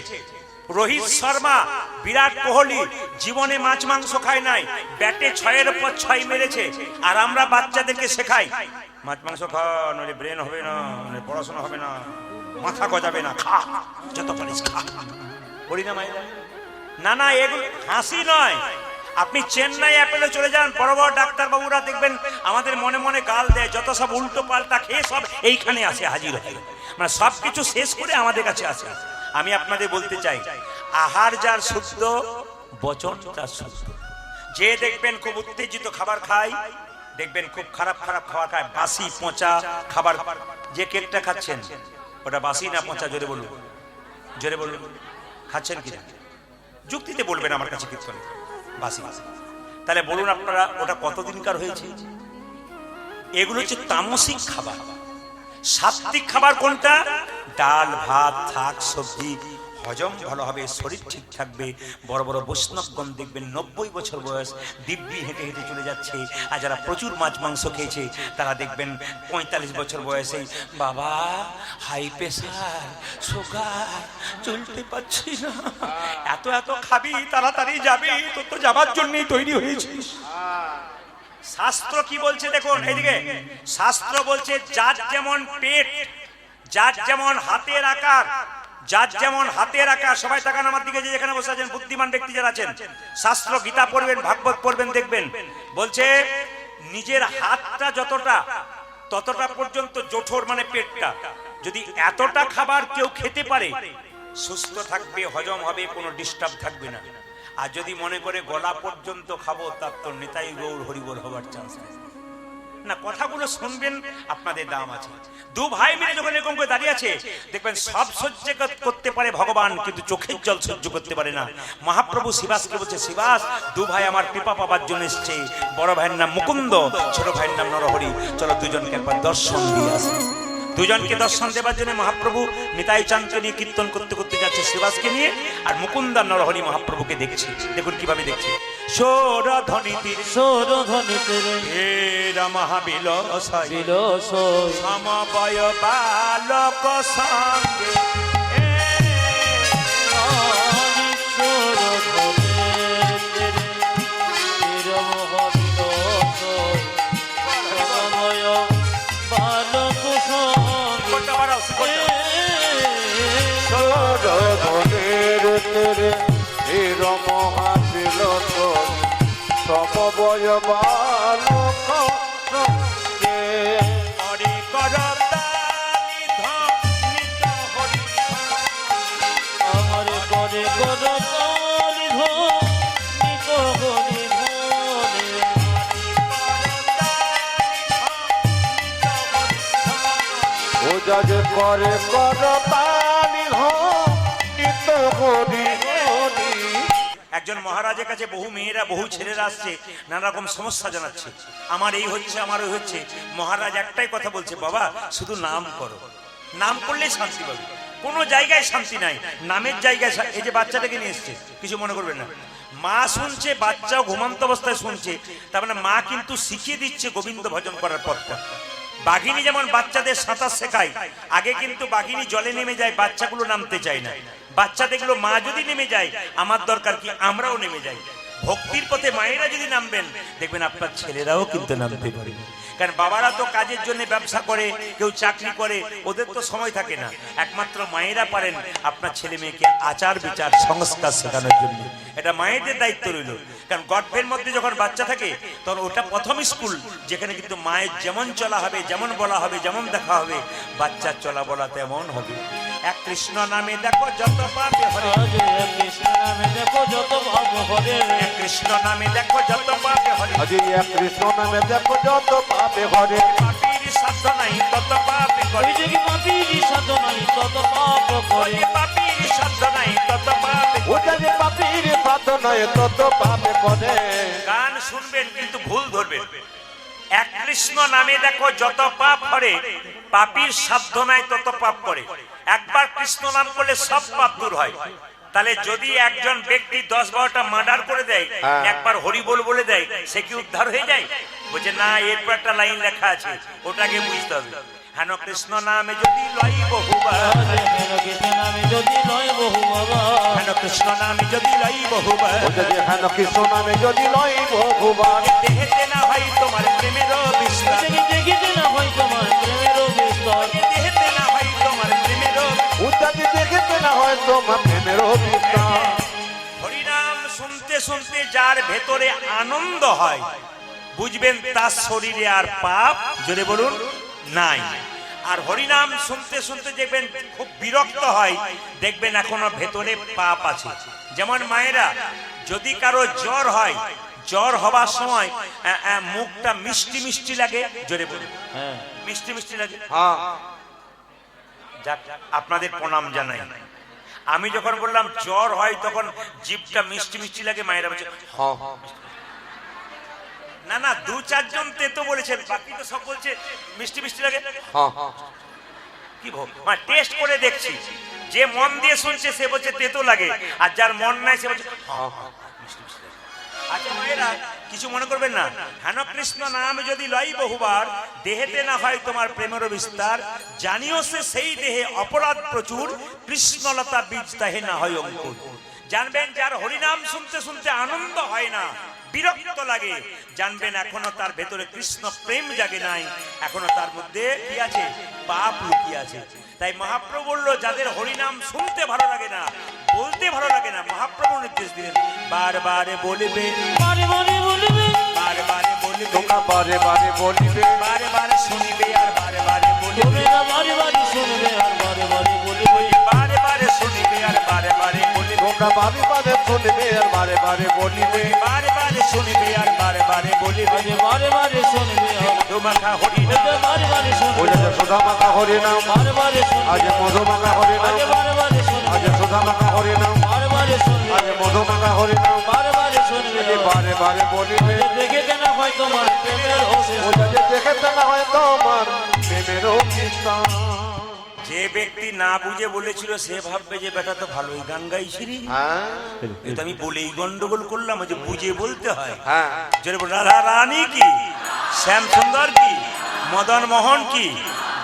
রোহিত শর্মা, বিরাট কোহলি জীবনে মাছ মাংস খায় নাই, ব্যাটে 6-এর উপর 6 মেরেছে। আর আমরা বাচ্চাদেরকে শেখাই মাছ মাংস খা, নইলে ব্রেন হবে না, নইলে পড়াশোনা হবে না, মাথা গজাবে না, খা যত পারিস খা। বলি না মাইরা? না না, এগুলো হাসি নয়। আপনি চেন্নাই অ্যাপেলে চলে যান, বড় বড় ডাক্তার বাবুরা দেখবেন আমাদের মনে মনে গাল দেয়, যত সব উল্টো পাল্টা খেয়ে সব এইখানে আসে হাজির হয়, মানে সবকিছু শেষ করে আমাদের কাছে আসে। আমি আপনাদের বলতে চাই, আহার যার শুদ্ধ, বচন তার শুদ্ধ। যে দেখবেন খুব উত্তেজিত খাবার খায়, দেখবেন খুব খারাপ খারাপ খাবার খায়, বাসি পচা খাবার। যে কেকটা খাচ্ছেন ওটা বাসি না পচা? জোরে বলুন, জোরে বলুন, খাচ্ছেন কিনা? যুক্তিতে বলবেন আমার কাছে কীর্তন। বাসি। তাহলে বলুন আপনারা ওটা কতদিনকার হয়েছে? এগুলো হচ্ছে তামসিক খাবার। সাত্বিক খাবার কোনটা? ডাল ভাত শাক সবজি, হজম ভালো হবে, শরীর ঠিক থাকবে। বড় বড় বৈষ্ণবগণ দেখবেন 90 বছর বয়স দিব্যি হেঁটে হেঁটে চলে যাচ্ছে। আর যারা প্রচুর মাছ মাংস খেয়েছে তারা দেখবেন 45 বছর বয়সে, বাবা হাই প্রেশার, সুগার, চলতে পারছি না। এত এত খাবি, তাড়াতাড়ি যাবি, তোর তো যাবার জন্যই তৈরি হয়েছিস। শাস্ত্র কি বলছে দেখুন এইদিকে। শাস্ত্র বলছে যার যেমন পেট, যার যেমন হাতের আকার, যার যেমন হাতের আকার। সবাই তাকান আমার দিকে, যে যেখানে বসে আছেন বুদ্ধিমান ব্যক্তি যারা আছেন, শাস্ত্র গীতা পড়বেন, ভাগবত পড়বেন, দেখবেন বলছে নিজের হাতটা যতটা ততটা পর্যন্ত জঠোর মানে পেটটা, যদি এতটা খাবার কেউ খেতে পারে সুস্থ থাকবে, হজম হবে, কোনো ডিস্টার্ব থাকবে না। আর যদি মনে করে গলা পর্যন্ত খাবো, তার তো নেতাই গৌর হরিবল হবার চান্স না। কথাগুলো শুনবেন, আপনাদের দাম আছে। দু ভাই মিলে যখন এরকম করে দাঁড়িয়ে আছে, দেখবেন সব সহ্য করতে পারে ভগবান, কিন্তু চোখের জল সহ্য করতে পারে না। মহাপ্রভু শিবাসকে বলছে, শিবাস দু ভাই আমার কৃপা পাবার জন্য এসছে, বড় ভাইয়ের নাম মুকুন্দ, ছোট ভাইয়ের নাম নরহরি, চলো দুজনকে একবার দর্শন দিয়ে আসি। দুজনকে দর্শন দেবার জন্য মহাপ্রভু নিতাই চাঁদকে নিয়ে কীর্তন করতে করতে যাচ্ছে শিবাসকে নিয়ে, আর মুকুন্দ নরহরি মহাপ্রভুকে দেখছে। দেখুন কিভাবে দেখছে। সোর ধ্বনিতে সমবয় বালক সঙ্গে সমবয় বালক সঙ্গে হরি করতালি ধ্বনিত হরি আমার করে করতালি ধ্বনিত হরি ধ্বনি পূজা যে করে করতালি ধ্বনিত হরি ধ্বনি। একজন মহারাজের কাছে বহু মেয়েরা বহু ছেলেরা আসছে, নানা রকম সমস্যা জানাচ্ছে, আমার এই হচ্ছে, আমার ওই হচ্ছে। মহারাজ একটাই কথা বলছে, বাবা শুধু নাম করো, নাম করলে শান্তি পাবে। কোনো জায়গায় শান্তি নাই, নামের জায়গায়। এই যে বাচ্চাটাকে নিয়ে এসছে, কিছু মনে করবেন না, মা শুনছে, বাচ্চাও ঘুমন্ত অবস্থায় শুনছে, তার মানে মা কিন্তু শিখিয়ে দিচ্ছে গোবিন্দ ভজন করার পথটা। বাঘিনী যেমন বাচ্চাদের সাঁতার শেখায়, আগে কিন্তু বাঘিনী জলে নেমে যায়, বাচ্চাগুলো নামতে চায় না। বাচ্চা দেখলো মা যদি নেমে যায়, আমার দরকার কি আমরাও নেমে যাই। ভক্তির পথে মায়েরা যদি নামবেন, দেখবেন আপনার ছেলেরাও কিন্তু নামতে পারে। কারণ বাবারা তো কাজের জন্য ব্যবসা করে, কেউ চাকরি করে, ওদের তো সময় থাকে না। একমাত্র মায়েরা পারেন আপনার ছেলে মেয়েকে আচার বিচার সংস্কার শেখানোর জন্য। এটা মায়েদের দায়িত্ব রইল। কারণ গর্ভের মধ্যে যখন বাচ্চা থাকে, তখন ওটা প্রথম স্কুল, যেখানে কিন্তু মায়ের যেমন চলা হবে, যেমন বলা হবে, যেমন দেখা হবে, বাচ্চার চলা বলা তেমন হবে। এক কৃষ্ণ নামে দেখো যত পাপে হরে, কৃষ্ণ নামে দেখো যত ভাব হরে, কৃষ্ণ নামে দেখো যত পাপে হরে, আজি এক কৃষ্ণ নামে দেখো যত পাপে হরে, পাপীর সাধ্য নাই তত পাপে করে, পাপীর সাধ নাই তত পাপ করে, পাপীর সাধ্য নাই তত পাপ ওটা যে পাপীর সাধ্য নয় তত পাপে করে। গান শুনবেন কিন্তু ভুল ধরবেন। এক কৃষ্ণ নামে দেখো যত পাপ করে, পাপীর সাধ্য নাই তত পাপ করে। একবার কৃষ্ণ নাম করলে সব পাপ দূর হয়। তাহলে যদি একজন ব্যক্তি 10-12টা মার্ডার করে দেয়, একবার হরি বল বলে দেয়, সে কি উদ্ধার হয়ে যায়? বলছে না, এরপর একটা লাইন লেখা আছে, ওটাকে বুঝতে হবে। হেন কৃষ্ণ নামে যদি লই বহুবার, হেন কৃষ্ণ নামে যদি লয় বহুবার, হেন কৃষ্ণ নামে যদি লই বহুবার, ওটা যে হেন কৃষ্ণ নামে যদি লয় বহুবার, দেহেতে না হয় তোমার প্রেমের বিস্তার, দেখিতে না হয় তোমার প্রেমের বিস্তর, দেহেতে না হয় তোমার প্রেমের। ওটা যে দেখতে না হয় তোমার প্রেমের বিস্তার। হরিনাম শুনতে শুনতে যার ভেতরে আনন্দ হয়, বুঝবেন তার শরীরে আর পাপ, জোরে বলুন, নাই। আর হরিনাম শুনতে শুনতে দেখবেন খুব বিরক্ত হয়, দেখবেন এখনো ভেতরে পাপ আছে। যেমন মায়েরা, যদি কারো জ্বর হয়, জ্বর হবার সময় মুখটা মিষ্টি মিষ্টি লাগে, জোরে বলুন, হ্যাঁ মিষ্টি মিষ্টি লাগে। হ্যাঁ, যাক, আপনাদের প্রণাম জানাই। আমি যখন বললাম জ্বর হয় তখন জিভটা মিষ্টি মিষ্টি লাগে, মায়েরা বলছে হ্যাঁ, না না, 2-4 জন তেতো বলেছেন, বাকি তো সব বলছে মিষ্টি মিষ্টি লাগে। হ্যাঁ, কি মানে টেস্ট করে দেখছি, যে মন দিয়ে শুনছে সে বলছে তেতো লাগে, আর যার মন নাই সে বলছে হ্যাঁ। মিষ্টি মিষ্টি লাগে। আচ্ছা মায়েরা, কিছু মনে করবেন না। হেন কৃষ্ণ নাম যদি লই বহুবার, দেহেতে না হয় তোমার প্রেমের বিস্তার, জানিও সে সেই দেহে অপরাধ প্রচুর, কৃষ্ণলতা বীজ তাহে না হয় অঙ্কুর। জানবেন যার হরিনাম শুনতে শুনতে আনন্দ হয় না, বিরক্ত লাগে, জানবেন এখনো তার ভেতরে কৃষ্ণ প্রেম জাগে নাই, এখনো তার মধ্যে কি আছে? পাপ লুকিয়ে আছে। তাই মহাপ্রভু বলল, যাদের হরিনাম শুনতে ভালো লাগে না, বলতে ভালো লাগে না, মহাপ্রভু নির্দেশ দিলেন বারবার বলবে, বারে বারে বলবে, বারবার বলবে, তোমরা বারে বারে বলিবে, বারবার শুনিবে আর বারবার বলবে, তোমরা বারে বারে শুনবে আর বারে বারে বলবে, বারবার শুনিবে আর বারবার বলবে, তোমরা বারে বারে শুনবে আর বারে বারে বলিবে, বারবার শুনিবে আর বারবার বলবে। আজ বারে বারে শুনবে আর মধুমাখা হরিনাম, বারে বারে শুনবে, ওই যে সুধা মাখা হরি নাম, বারে বারে শুনবে, আজ মধু মাখা হরি নাম, আজ বারে বারে শুনবে, আজ সুধা মাখা হরি নাম, বারে বারে শুনবে, আজ মধু মাখা হরি নাম, বারে বারে শুনবে, আজ বারে বারে বলিবে, দেখিতে না হয় তোমার প্রেমের অশেষ। ওটা যে দেখতে না হয় তোমার প্রেমের বিস্তার। যে ব্যক্তি না বুঝে বলেছিল সে ভাববে যে বেটা তো ভালোই গান গাইছি রে। হ্যাঁ, এটা আমি বলেই গন্ডগোল করলাম, যে বুঝে বলতে হয়। হ্যাঁ, জোরে বল, রাধা রানী কি, শ্যাম সুন্দর কি, মদন মোহন কি,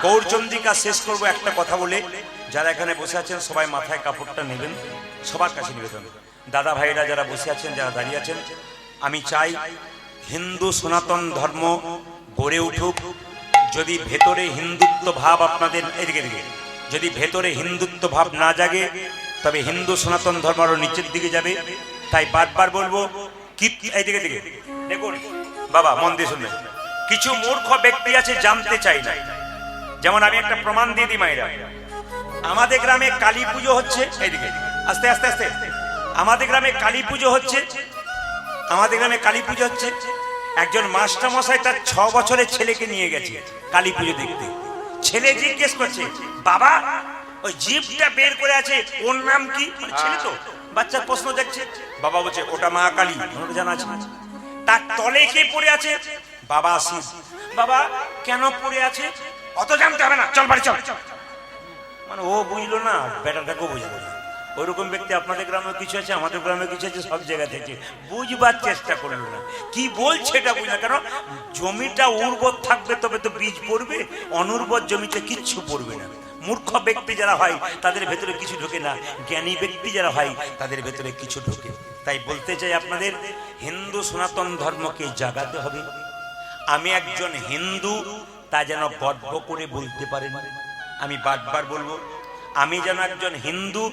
গৌরচন্দ্রিকা। শেষ করব একটা কথা বলে, যারা এখানে বসে আছেন সবাই মাথায় কাপড়টা নেবেন, সবার কাছে নিবেদন। দাদা ভাইরা যারা বসে আছেন, যারা দাঁড়িয়ে আছেন, আমি চাই হিন্দু সনাতন ধর্ম গড়ে উঠুক। যদি ভেতরে হিন্দুত্ব ভাব আপনাদের, এদিকে দিকে, যদি ভেতরে হিন্দুত্ব ভাব না জাগে, তবে হিন্দু সনাতন ধর্ম আরো নিচের দিকে যাবে। তাই বারবার বলবো, এইদিকে দিকে দেখুন বাবা, মন দিয়ে শুনবেন। কিছু মূর্খ ব্যক্তি আছে, জানতে চাই না। যেমন আমি একটা প্রমাণ দিয়ে দিই মায়েরা, আমাদের গ্রামে কালী পুজো হচ্ছে, এইদিকে আস্তে আস্তে আস্তে, আমাদের গ্রামে কালী পুজো হচ্ছে, আমাদের গ্রামে কালী পুজো হচ্ছে। একজন মাস্টার মশাই তার 6 বছরের ছেলেকে নিয়ে গেছে কালী পুজো দেখতে। ছেলে জিজ্ঞেস করছে, বাবা ওই জিভটা বের করে আছে, ওর নাম কি? ছেলে তো বাচ্চার প্রশ্ন যাচ্ছে। বাবা বলছে ওটা মা কালী, জানা আছে। তার তলে কে পড়ে আছে? বাবা শিব। বাবা কেন পড়ে আছে? অত জানতে হবে না, চল বাড়ি চল। মানে ও বুঝলো না, বেটাটাকেও বুঝলো না। ওইরকম ব্যক্তি আপনাদের গ্রামে কিছু আছে, আমাদের গ্রামে কিছু আছে, সব জায়গা থেকে বুঝবার চেষ্টা করলো না। কি বলছে এটা বুঝলো না, কেন? জমিটা উর্বর থাকবে তবে তো বীজ পড়বে, অনুর্বর জমিতে কিচ্ছু পড়বে না। মূর্খ ব্যক্তি যারা হয় তাদের ভেতরে কিছু ঢোকে না, জ্ঞানী ব্যক্তি যারা হয় তাদের ভেতরে কিছু ঢোকে। তাই বলতে চাই আপনাদের, হিন্দু সনাতন ধর্মকে জাগাতে হবে। আমি একজন হিন্দু তা যেন গর্ব করে বলতে পারেন। আমি বারবার বলবো, আমি যেন একজন হিন্দু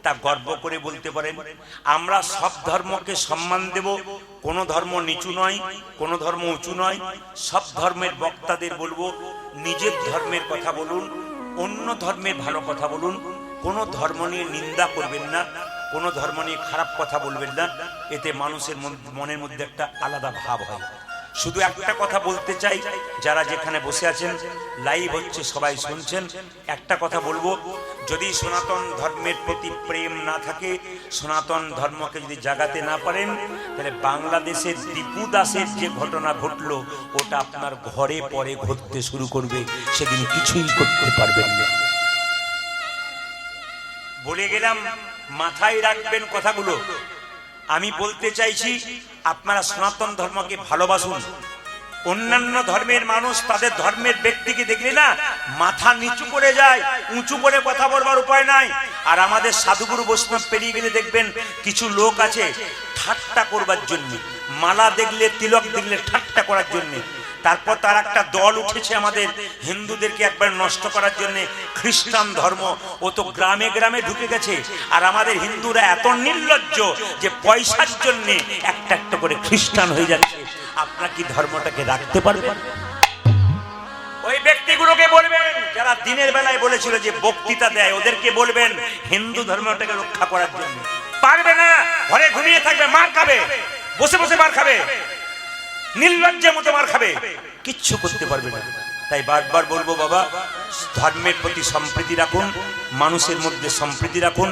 তা গর্ব করে বলতে পারেন। আমরা সব ধর্মকে সম্মান দেব, কোনো ধর্ম নিচু নয়, কোনো ধর্ম উঁচু নয়। সব ধর্মের বক্তাদের বলবো, নিজের ধর্মের কথা বলুন, অন্য ধর্মের ভালো কথা বলুন, কোনো ধর্ম নিয়ে নিন্দা করবেন না, কোনো ধর্ম নিয়ে খারাপ কথা বলবেন না। এতে মানুষের মনের মধ্যে একটা আলাদা ভাব হয়। শুধু একটা কথা বলতে চাই, যারা যেখানে বসে আছেন, লাইভ হচ্ছে, সবাই শুনছেন, একটা কথা বলবো, যদি সনাতন ধর্মের প্রতি প্রেম না থাকে, সনাতন ধর্মকে যদি জাগাতে না পারেন, তাহলে বাংলাদেশের দীপু দাসের যে ঘটনা ঘটলো ওটা আপনার ঘরে পরে ঘটতে শুরু করবে, সেদিন কিছুই করতে পারবেন না। বলে গেলাম, মাথায় রাখবেন কথাগুলো। আমি বলতে চাইছি, আপনারা সনাতন ধর্মকে ভালোবাসুন। অন্যান্য ধর্মের মানুষ তাদের ধর্মের ব্যক্তিকে দেখলে না মাথা নিচু করে যায়, উঁচু করে কথা বলবার উপায় নাই। আর আমাদের সাধুগুরু বৈষ্ণব পেরিয়ে গেলে দেখবেন কিছু লোক আছে ঠাট্টা করবার জন্য, মালা দেখলে, তিলক দেখলে ঠাট্টা করার জন্য। তারপর তার একটা দল উঠেছে আমাদের হিন্দুদেরকে একবার নষ্ট করার জন্য, খ্রিস্টান ধর্ম। ও তো গ্রামে গ্রামে ঢুকে গেছে। আর আমাদের হিন্দুরা এত নির্লজ্জ যে পয়সার জন্য একটা একটা করে খ্রিস্টান হয়ে যাচ্ছে। আপনারা কি ধর্মটাকে রাখতে পারবেন? ওই ব্যক্তিগুলোকে বলবেন যারা দিনের বেলায় বলেছিল যে বক্তৃতা দেয়, ওদেরকে বলবেন হিন্দু ধর্মটাকে রক্ষা করার জন্য। পারবে না, ঘরে ঘুমিয়ে থাকবে, মার খাবে, বসে বসে মার খাবে, নির্লজ্জের মতো মার খাবে, কিচ্ছু করতে পারবে না। তাই বারবার বলবো, বাবা, ধর্মের প্রতি সম্প্রীতি রাখুন, মানুষের মধ্যে সম্প্রীতি রাখুন,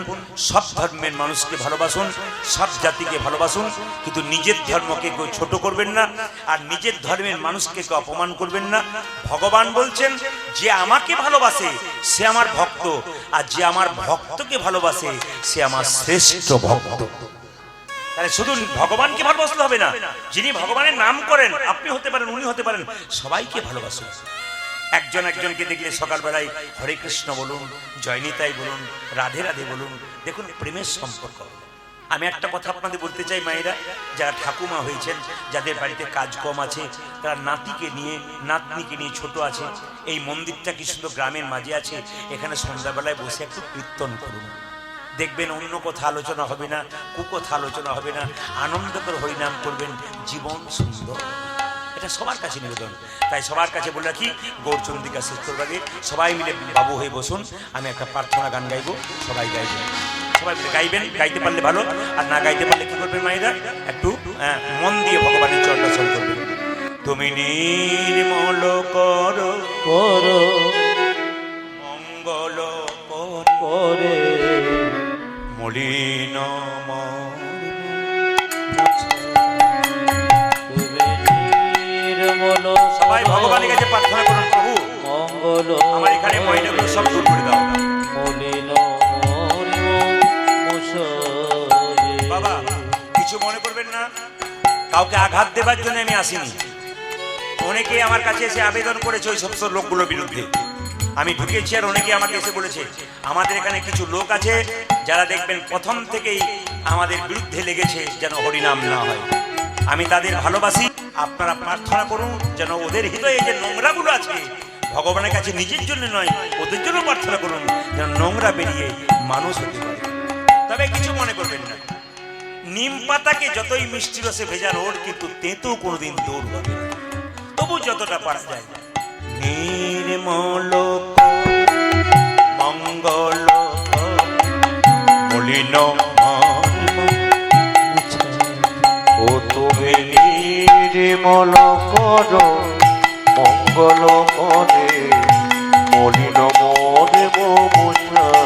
সব ধর্মের মানুষকে ভালোবাসুন, সব জাতিকে ভালোবাসুন, কিন্তু নিজের ধর্মকে কেউ ছোট করবেন না, আর নিজের ধর্মের মানুষকে কেউ অপমান করবেন না। ভগবান বলছেন, যে আমাকে ভালোবাসে সে আমার ভক্ত, আর যে আমার ভক্তকে ভালোবাসে সে আমার শ্রেষ্ঠ ভক্ত। তাহলে শুধু ভগবানকে ভালোবাসতে হবে না, যিনি ভগবানের নাম করেন, আপনি হতে পারেন, উনি হতে পারেন, সবাইকে ভালোবাসুন। একজন একজনকে দেখলে সকালবেলায় হরে কৃষ্ণ বলুন, জয়নিতাই বলুন, রাধে রাধে বলুন, দেখুন প্রেমের সম্পর্ক। আমি একটা কথা আপনাদের বলতে চাই, মায়েরা যারা ঠাকুমা হয়েছেন, যাদের বাড়িতে কাজ কম আছে, তারা নাতিকে নিয়ে, নাতনিকে নিয়ে, ছোট আছে, এই মন্দিরটা কি সুন্দর গ্রামের মাঝে আছে, এখানে সন্ধ্যাবেলায় বসে একটু কীর্তন করুন। দেখবেন অন্য কথা আলোচনা হবে না, কুকথা আলোচনা হবে না, আনন্দকর হরিনাম করবেন, জীবন সুন্দর। এটা সবার কাছে নিবেদন। তাই সবার কাছে বলে রাখি, গৌরচন্দ্রিকা শেষ করবার আগে সবাই মিলে বাবু হয়ে বসুন, আমি একটা প্রার্থনা গান গাইবো, সবাই গাইবেন, সবাই মিলে গাইবেন। গাইতে পারলে ভালো, আর না গাইতে পারলে কি করবেন মায়েরা, একটু মন দিয়ে ভগবানের চরণাচরণ করবেন। তুমি নির্মল করো করো মঙ্গল করে মলিন নির্মল। সবাই ভগবানের কাছে প্রার্থনা করুন, প্রভু মঙ্গল আমার এখানে ময়নাগুলো সব দূর করে দাও। মলিন বাবা কিছু মনে করবেন না, কাউকে আঘাত দেবার জন্য আমি আসিনি। অনেকে আমার কাছে এসে আবেদন করেছে ওই সমস্ত লোকগুলোর বিরুদ্ধে, আমি ঢুকেছি। আর অনেকে আমাকে এসে বলেছে, আমাদের এখানে কিছু লোক আছে যারা দেখবেন প্রথম থেকেই আমাদের বিরুদ্ধে লেগেছে যেন হরিনাম না হয়। আমি তাদের ভালোবাসি। আপনারা প্রার্থনা করুন যেন ওদের হৃদয়ে যে নোংরাগুলো আছে, ভগবানের কাছে নিজের জন্য নয়, ওদের জন্য প্রার্থনা করুন যেন নোংরা বেরিয়ে মানুষ হতে পারে। তবে কিছু মনে করবেন না, নিম পাতাকে যতই মিষ্টি রসে ভেজান ওর কিন্তু তেঁতো কোনোদিন দূর হবে না। তবু যতটা পারা যায়, নির্মল মঙ্গল মলিন ও তুমি নির্মল করো মঙ্গল করে মলিন মনে মোছায়ে।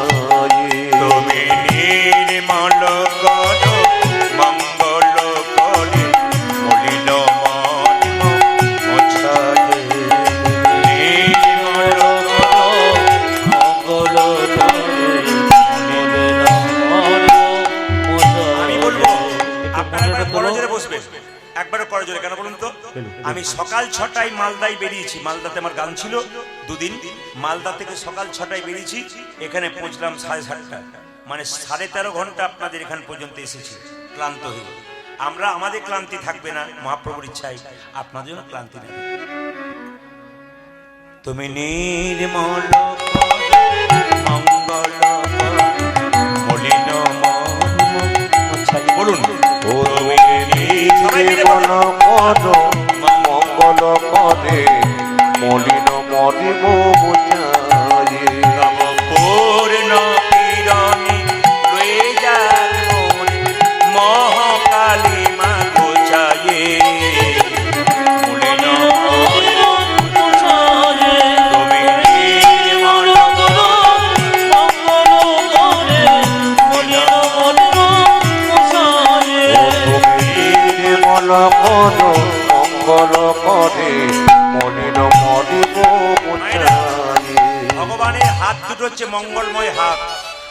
তুমি নির্মল করো মঙ্গল করে মলিন মোছায়ে। নির্মল মঙ্গল আমি বলবো আপনারা একবার করজোরে বসবেন, একবারও করজোরে। কেন বলুন তো, আমি সকাল 6টায় মালদায় বেরিয়েছি, মালদাতে আমার গান ছিল দুদিন, মালদা থেকে সকাল 6টায় বেরিয়েছি, এখানে পৌঁছলাম 7:30, মানে 13.5 ঘন্টা আপনাদের এখান পর্যন্ত এসেছি ক্লান্ত হয়ে। আমরা আমাদের ক্লান্তি থাকবে না, মহাপ্রভুর ইচ্ছায় আপনাদের জন্য ক্লান্তি নেই। তুমি নির্মল মঙ্গল মলিন বলুন, ও তুমি নির্মল করো মঙ্গল করে মলিন মনে মোছায়ে। পূর্ণ কিরণে রয়ে যাক মনে মহাকালী মা ঘোচায়ে। রে মলিন মরিব মুছায়ে। ভগবানের হাত দুটো হচ্ছে মঙ্গলময় হাত।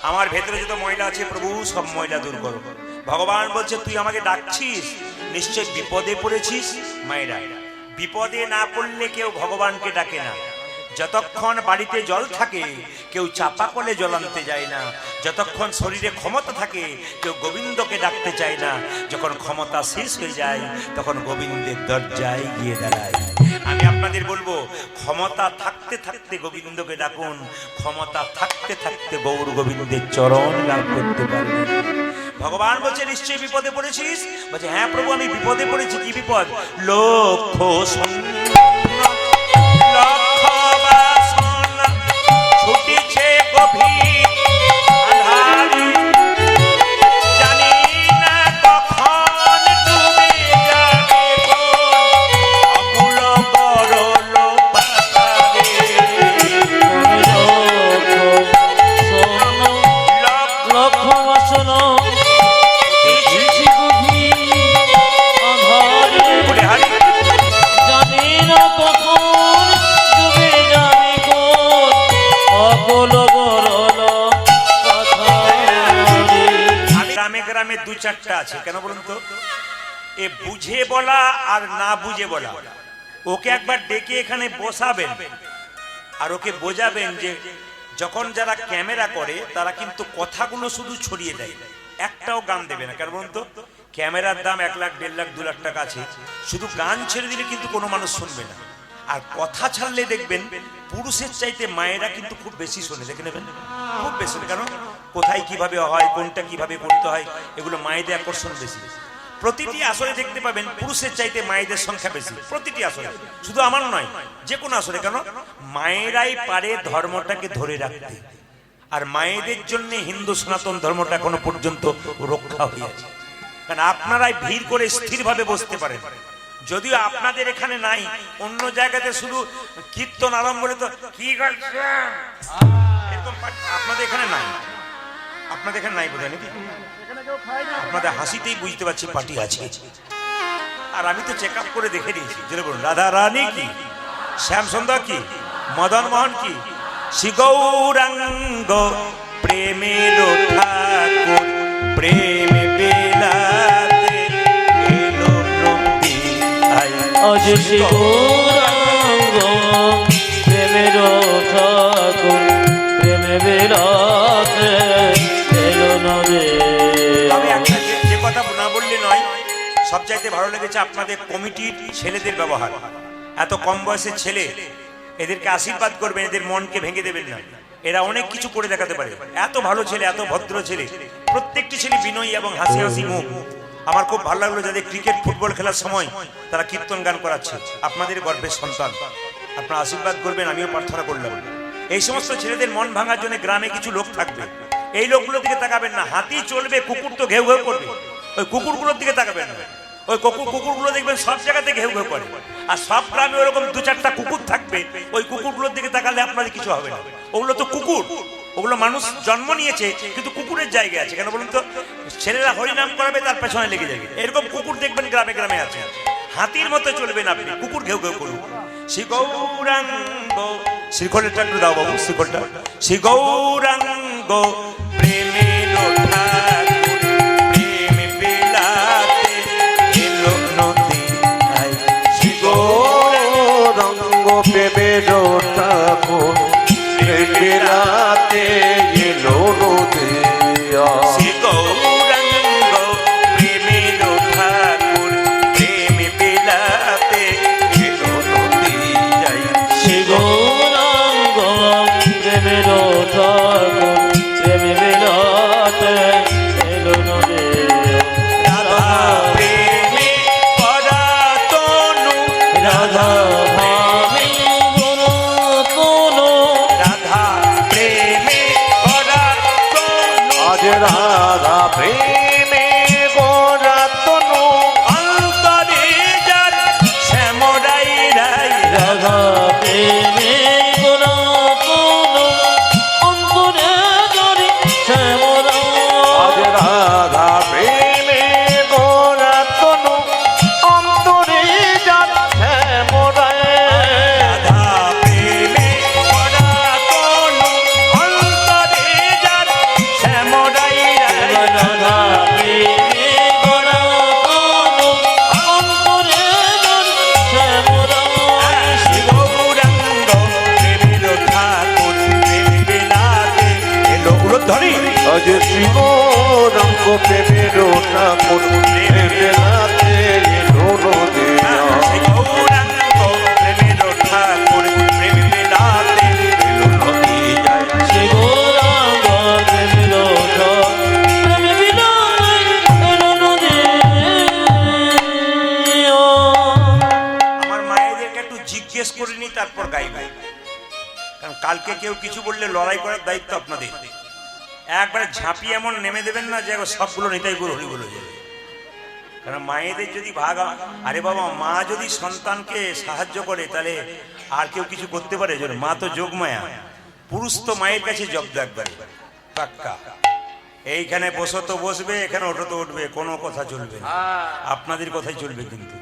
আমার ভেতরে যত ময়লা আছে প্রভু সব ময়লা দূর করো। ভগবান বলছে তুই আমাকে ডাকছিস, নিশ্চয় বিপদে পড়েছিস। মায়েরা, বিপদে না পড়লে কেউ ভগবানকে ডাকে না। যতক্ষণ বাড়িতে জল থাকে কেউ চাপা কলে জল আনতে যায় না। যতক্ষণ শরীরে ক্ষমতা থাকে কেউ গোবিন্দকে ডাকতে চায় না। যখন ক্ষমতা শেষ হয়ে যায় তখন গোবিন্দের দরজায় গিয়ে দাঁড়ায়। আমি আপনাদের বলবো, ক্ষমতা থাকতে থাকতে গোবিন্দকে ডাকুন, ক্ষমতা থাকতে থাকতে গৌর গোবিন্দের চরণ লাভ করতে পারবেন। ভগবান বলছে নিশ্চয়ই বিপদে পড়েছিস। বলছে হ্যাঁ প্রভু আমি বিপদে পড়েছি। কি বিপদ? লক্ষ ছুটিছে গভীর আঁধারে, জানি না কখন ডুবে যাবে অকুল গরল পাতারে। লক্ষ বসন বলে হারি জানি না কখন ডুবে যাবে কোন অকুল গরল পাথারে। গ্রামে গ্রামে দু চারটা আছে, কেন বলুন তো? এ বুঝে বলা আর না বুঝে বলা। ওকে একবার ডেকে এখানে বসাবেন আর ওকে বোঝাবেন যে যখন যারা ক্যামেরা করে তারা কিন্তু কথাগুলো শুধু ছড়িয়ে দেয়, একটাও গান দেবে না। কেন বলুন তো? ক্যামেরার দাম 1 লাখ 1.5 লাখ 2 লাখ টাকা আছে, শুধু গান ছেড়ে দিলে কিন্তু কোনো মানুষ শুনবে না। আর কথা ছাড়লে দেখবেন পুরুষের চাইতে মায়েরা কিন্তু খুব বেশি শোনে। দেখে নেবেন, খুব বেশি। কেন? কোথায় কিভাবে হয়, কোনটা কিভাবে করতে হয়, এগুলো মায়েদের আকর্ষণ বেশি। প্রতিটি আসরে দেখতে পাবেন পুরুষের চাইতে মায়েদের সংখ্যা বেশি, প্রতিটি আসরে। শুধু আমার নয়, যে কোনো আসরে। কেন? মায়েরাই পারে ধর্মটাকে ধরে রাখতে। আর মায়েদের জন্য হিন্দু সনাতন ধর্মটা এখনো পর্যন্ত রক্ষা হয়ে আছে। কারণ আপনারাই ভিড় করে স্থিরভাবে বসতে পারেন। যদিও আপনাদের এখানে নাই, অন্য জায়গাতে শুধু কীর্তন আরম্ভ করে তো কি এরকম আপনাদের এখানে নাই। আপনাদের এখানে নাই বোধহয় নাকি? আপনাদের হাসিতেই বুঝতে পারছি পার্টি আছে। আর আমি তো চেক আপ করে দেখে দিয়েছি। যেটা বলুন, রাধা রানী কি, শ্যামসুন্দর কি, মদন মোহন কি, শ্রী গৌরাঙ্গ প্রেমের ঠাকুর প্রেম বেলাতে এলো নন্দী আই। আজ শ্রী গৌরাঙ্গ প্রেমের ঠাকুর প্রেমে বেড়াতে এলো নদে। তবে একটা যে কথা না বললে নয়, সবচাইতে ভালো লেগেছে আপনাদের কমিটির ছেলেদের ব্যবহার। এত কম বয়সের ছেলে, এদেরকে আশীর্বাদ করবেন, এদের মনকে ভেঙে দেবেন না। এরা অনেক কিছু করে দেখাতে পারে। এত ভালো ছেলে, এত ভদ্র ছেলে, প্রত্যেকটি ছেলে বিনয়ী এবং হাসি হাসি মুখ। আমার খুব ভালো লাগলো যাদের ক্রিকেট ফুটবল খেলার সময় তারা কীর্তন গান করাচ্ছে। আপনাদের গর্বের সন্তান, আপনারা আশীর্বাদ করবেন, আমিও প্রার্থনা করলাম। এই সমস্ত ছেলেদের মন ভাঙার জন্য গ্রামে কিছু লোক থাকবে, এই লোকগুলোর দিকে তাকাবেন না। হাতি চলবে, কুকুর তো ঘেউ ঘেউ করবে, ওই কুকুরগুলোর দিকে তাকাবেন না। ওই কুকুরগুলো দেখবেন সব জায়গাতে ঘেউ ঘেউ করে। আর সব গ্রামে ওরকম 2-4টা কুকুর থাকবে, ওই কুকুরগুলোর দিকে তাকালে আপনাদের কিছু হবে না। ওগুলো তো কুকুর, ওগুলো মানুষ জন্ম নিয়েছে কিন্তু কুকুরের জায়গায় আছে। কেন বলুন তো? ছেলেরা হরিনাম করাবে, তার পেছনে লেগে যাবে। এরকম কুকুর দেখবেন গ্রামে গ্রামে আছে। হাতির মতো চলবেন আপনি, কুকুর ঘেউ ঘেউ করুন। শ্রী গৌরাঙ্গ, শ্রীখোলটা একটু দাও বাবু, শ্রীখোলটা। শ্রী গৌরাঙ্গ প্রেমের ঠাকুর প্রেম বেলাতে এলো নদী আই। শ্রী গৌরাঙ্গ প্রেমের ঠাকুর প্রেম বেলাতে এলো নদী আই। শ্রী গৌরাঙ্গ প্রেমের ঠাকুর প্রেম বেলাতে এলো নদী আই। শ্রী গৌরাঙ্গ প্রেমের ঠাকুর প্রেমে বেড়াতে এলো নদে। রাধা প্রেমে করা তনু, রাধা ভাবে গুরু তনু, রাধা প্রেমে করা তনু, আজ রাধা প্রেমে গোরা তনু, অন্তরে যার শ্যামরাই রাই। রাধা প্রেমে গুরু তনু, অন্তরে জড়ি শ্যামরা। আজ রাধা প্রেমে গোরা তনু, অন্তরে যার শ্যাম আজ শিব রঙ্গ প্রেমের ঠাকুর বেলাতে এলো নদিয়া সেই গৌরাঙ্গ প্রেমের ঠাকুর প্রেম মেলাতে এলো নদিয়ায়। সে গৌরাঙ্গ প্রেমের ঠাকুর প্রেম বিলাতে এলো নদিয়া। আমার মায়েদেরকে একটু জিজ্ঞেস করে নি তারপর গাইবে, কারণ কালকে কেউ কিছু বললে লড়াই করার দায়িত্ব আপনাদের। একবারে ঝাঁপিয়ে এমন নেমে দেবেন না যে সবগুলো নিতাই গুলো হরি বলে যাবে। কারণ মায়েদের যদি ভাগ, আরে বাবা মা যদি সন্তানকে সাহায্য করে তাহলে আর কেউ কিছু করতে পারে? মা তো যোগমায়া, পুরুষ তো মায়ের কাছে জব্দ একবারে পাক্কা। এইখানে বসো তো বসবে, এখানে ওঠো তো উঠবে, কোনো কথা চলবে না, আপনাদের কথাই চলবে। কিন্তু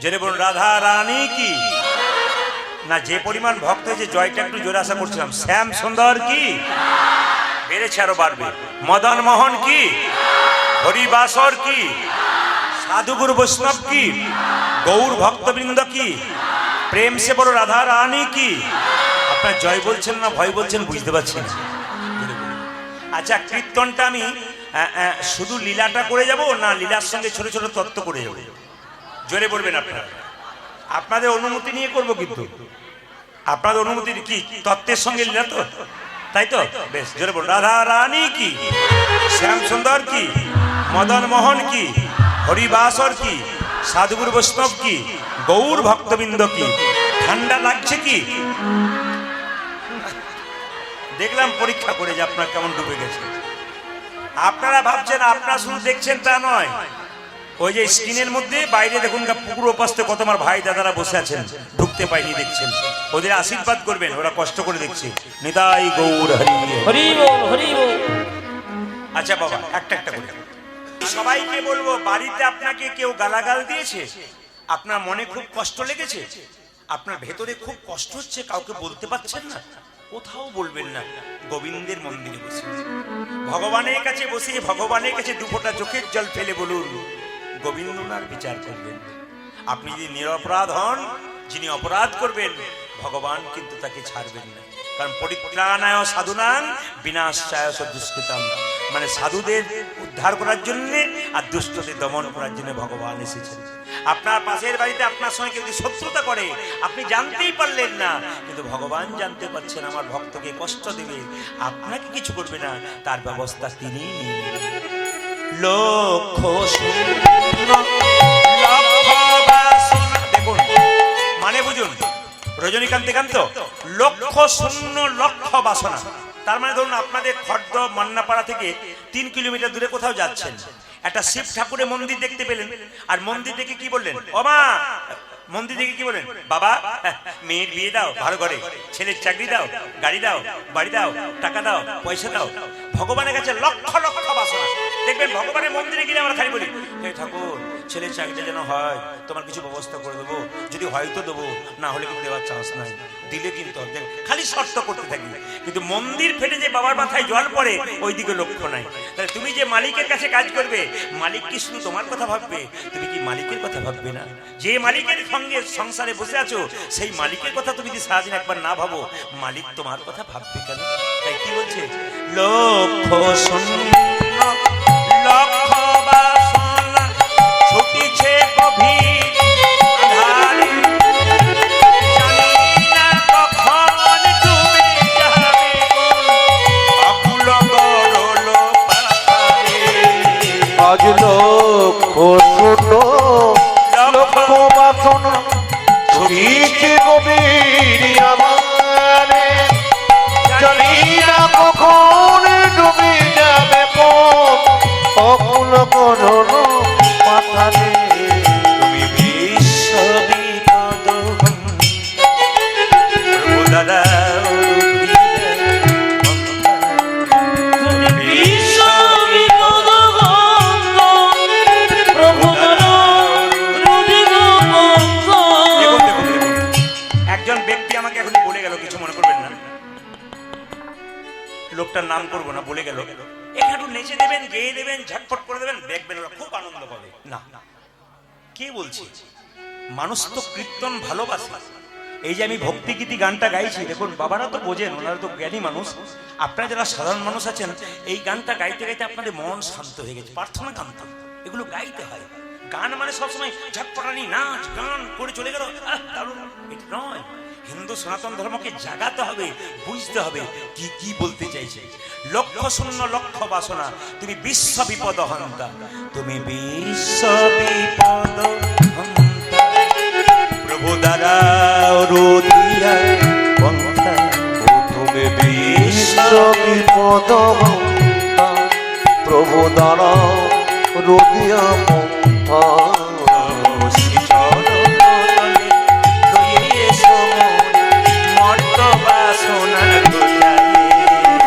জেনে বলুন রাধা রানী কি না, যে পরিমাণ ভক্ত হয়েছে জয়টা একটু জোরে আশা করছিলাম। শ্যাম সুন্দর কি বেড়েছে, আরো বাড়বে। মদন মোহন কি, হরিবাসর কি, সাধুগুরু বৈষ্ণব কি, গৌর ভক্তবৃন্দ কি, প্রেম সে বড় রাধা রানী কি। আপনার জয় বলছেন না ভয় বলছেন বুঝতে পারছেন। আচ্ছা, কীর্তনটা আমি শুধু লীলাটা করে যাব না লীলার সঙ্গে ছোট ছোট তত্ত্ব করে যাব? জোরে বলবেন আপনারা। আপনাদের অনুমতি নিয়ে করব, কিন্তু আপনাদের অনুমতি কি তত্ত্বের সঙ্গে লীলা তো, তাই তো? বেশ, জোরে বলুন রাধা রানী কি, শ্যাম সুন্দর কি, মদন মোহন কি, হরিবাসর কি, সাধুগুরু বৈষ্ণব কি, গৌর ভক্তবৃন্দ কি। ঠান্ডা লাগছে কি? দেখলাম পরীক্ষা করে যে আপনার কেমন ডুবে গেছে। আপনারা ভাবছেন আপনারা শুধু দেখছেন তা নয়, ওই যে স্ক্রিনের মধ্যে বাইরে দেখুন পুকুর ওপাশে কত আমার ভাই দাদারা বসে আছেন, ঢুকতে পাইনি, দেখছেন। ওদের আশীর্বাদ করবেন, ওরা কষ্ট করে দেখছে। নিতাই গৌর হরি হরি বল হরি বল। আচ্ছা বাবা, একটা একটা করে সবাইকে বলবো, বাড়িতে আপনাকে কেউ গালাগাল দিয়েছে, আপনার মনে খুব কষ্ট লেগেছে, আপনার ভেতরে খুব কষ্ট হচ্ছে, কাউকে বলতে পারছেন না, কোথাও বলবেন না, গোবিন্দের মন্দিরে বসে ভগবানের কাছে বসে ভগবানের কাছে দুফোঁটা চোখের জল ফেলে বলুন, গোবিন্দনার বিচার করবেন। আপনি যদি নিরপরাধ হন, যিনি অপরাধ করবেন ভগবান কিন্তু তাকে ছাড়বেন না। কারণ পরিত্রাণায় সাধুনাং বিনাশায় দুষ্কৃতাম, মানে সাধুদের উদ্ধার করার জন্য আর দুষ্টদের দমন করার জন্য ভগবান এসেছেন। আপনার পাশের বাড়িতে আপনার সঙ্গে কেউ যদি শত্রুতা করে আপনি জানতেই পারলেন না, কিন্তু ভগবান জানতে পারছেন আমার ভক্তকে কষ্ট দেবে, আপনাকে কিছু করবে না, তার ব্যবস্থা তিনি নিয়ে লক্ষ দেখুন, মানে বুঝুন, রজনীকান্তে গান তো লক্ষ শূন্য লক্ষ বাসনা। তার মানে ধরুন আপনাদের খর্দ মান্নাপাড়া থেকে 3 কিলোমিটার দূরে কোথাও যাচ্ছেন, একটা শিব ঠাকুরের মন্দির দেখতে পেলেন, আর মন্দির দেখে কি বললেন? ও মা, মন্দির দেখে কি বলেন? বাবা মেয়ের বিয়ে দাও, ভালো করে ছেলের চাকরি দাও, গাড়ি দাও, বাড়ি দাও, টাকা দাও, পয়সা দাও। ভগবানের কাছে লক্ষ লক্ষ বাসনা। দেখবেন ভগবানের মন্দিরে গেলে আমরা খালি বলি, হে ঠাকুর ছেলের চাকরিটা যেন হয়, তোমার কিছু ব্যবস্থা করে দেবো, যদি হয়তো দেবো, না হলে কিন্তু দেওয়ার চান্স নাই, দিলে কিন্তু খালি শর্ত করতে থাকি। কিন্তু মন্দির ফেটে যে বাবার মাথায় জল পড়ে ওই দিকে লক্ষ্য নাই। তাহলে তুমি যে মালিকের কাছে কাজ করবে, মালিক কি শুধু তোমার কথা ভাববে? তুমি কি মালিকের কথা ভাববে না? যে মালিকের সঙ্গে সংসারে বসে আছো সেই মালিকের কথা তুমি যদি সারাদিন একবার না ভাবো, মালিক তোমার কথা ভাববে কেন? তাই কি বলছে? লক্ষ শূন্য লক্ষ বাসনা ছুটিছে গভীর আধারে, জানি না কখন তুমি যাবে অকুল গরল পাহাড়ে। আজ লক্ষ শূন্য লক্ষ বাসনা ছুটিছে গভীর আমারে, জানি না কখন ডুবে যাবে অকুল গরল পাথারে। তুমি বিশ্ব বিপদ দাদা লোকটার নাম করবো না, বলে গেল একটু নেচে দেবেন, গেয়ে দেবেন, ঝটপট করে দেবেন, দেখবেন ওরা খুব আনন্দ পাবে। না, কে বলছে? মানুষ তো কীর্তন ভালোবাসে, এই যে আমি ভক্তিগীতি গানটা গাইছি, দেখুন বাবারা তো বোঝেন, ওনারা তো জ্ঞানী মানুষ, আপনারা যারা সাধারণ মানুষ আছেন এই গানটা গাইতে গাইতে আপনাদের মন শান্ত হয়ে গেছে। প্রার্থনা গান তো এগুলো গাইতে হয়। গান মানে সবসময় ঝটপটানি নাচ গান করে চলে গেল দারুণ, এটা নয়। হিন্দু সনাতন ধর্মকে জাগাতে হবে, বুঝতে হবে কি কি বলতে চাইছে। লক্ষ্য শূন্য লক্ষ্য বাসনা, তুমি বিশ্ব বিপদ হন্তা, তুমি বিশ্ব বিপদ হন্তা, প্রভু দ্বারা রোধিয়া পন্থা, তুমি বিশ্ব বিপদ হন্তা, প্রভু দ্বারা রোদিয়া পন্থা,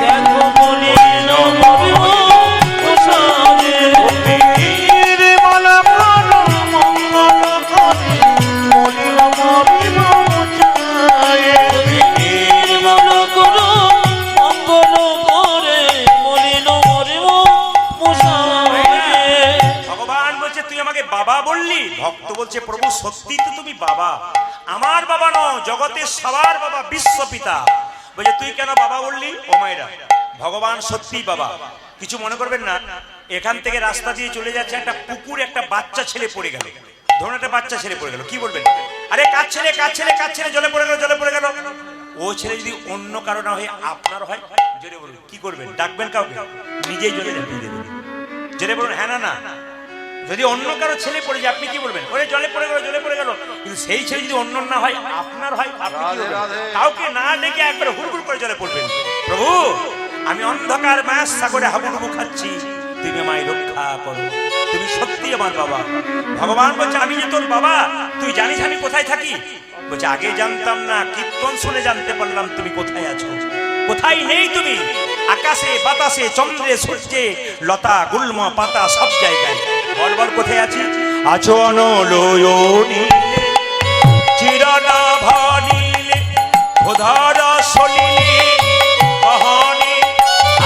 দেখো মনে নমরিব প্রসাদে, নির্মলা ভালো মঙ্গল করি, মনে নমরিব চায়। নির্মল করো মঙ্গল করে, মনে নমরিব প্রসাদে। ভগবান বলছে তুই আমাকে বাবা বললি, ভক্ত বলছে প্রভু সত্যি তো তুমি বাবা, আমার বাবা নও, জগতের সবার বাবা, বিশ্ব পিতা। বলছে তুই কেন বাবা বললি? ও মায়েরা, ভগবান সত্যি বাবা, কিছু মনে করবেন না। এখান থেকে রাস্তা দিয়ে চলে যাচ্ছে, একটা পুকুর, একটা বাচ্চা ছেলে পড়ে গেল, ধরুন একটা বাচ্চা ছেলে পড়ে গেল, কি বলবেন? আরে কাজ ছেলে কাজ ছেলে কাজ ছেলে, জলে পড়ে গেল জলে পড়ে গেল। ও ছেলে যদি অন্য কারো না হয়ে আপনার হয়, জোরে বলুন কি করবেন? ডাকবেন কাউকে? নিজেই জলে যাবেন, জোরে বলুন হ্যাঁ না না। যদি অন্য কারো ছেলে পড়ে যায় আপনি কি বলবেন? ওরে জলে পড়ে গেল জলে পড়ে গেল। কিন্তু সেই ছেলে যদি অন্য না হয়, আপনার হয়, আপনি কি বলবেন? কাউকে না ডেকে একবার হুড়হুড় করে জলে পড়বেন। প্রভু আমি অন্ধকার মায়ার সাগরে হাবুডুবু খাচ্ছি, তুমি আমায় রক্ষা করো, তুমি সত্যি আমার বাবা। ভগবান বলছে আমি যে তোর বাবা, তুই জানিস আমি কোথায় থাকি? বলছে আগে জানতাম না, কীর্তন শুনে জানতে পারলাম তুমি কোথায় আছো। কোথায় নেই তুমি? আকাশে বাতাসে চন্দ্রে সূর্যে লতা গুল্ম পাতা সব জায়গায়। বল বল কোথায় আছি? আছো অনলয়নি চিরনাভনীলে ধর সলিলে কহনে,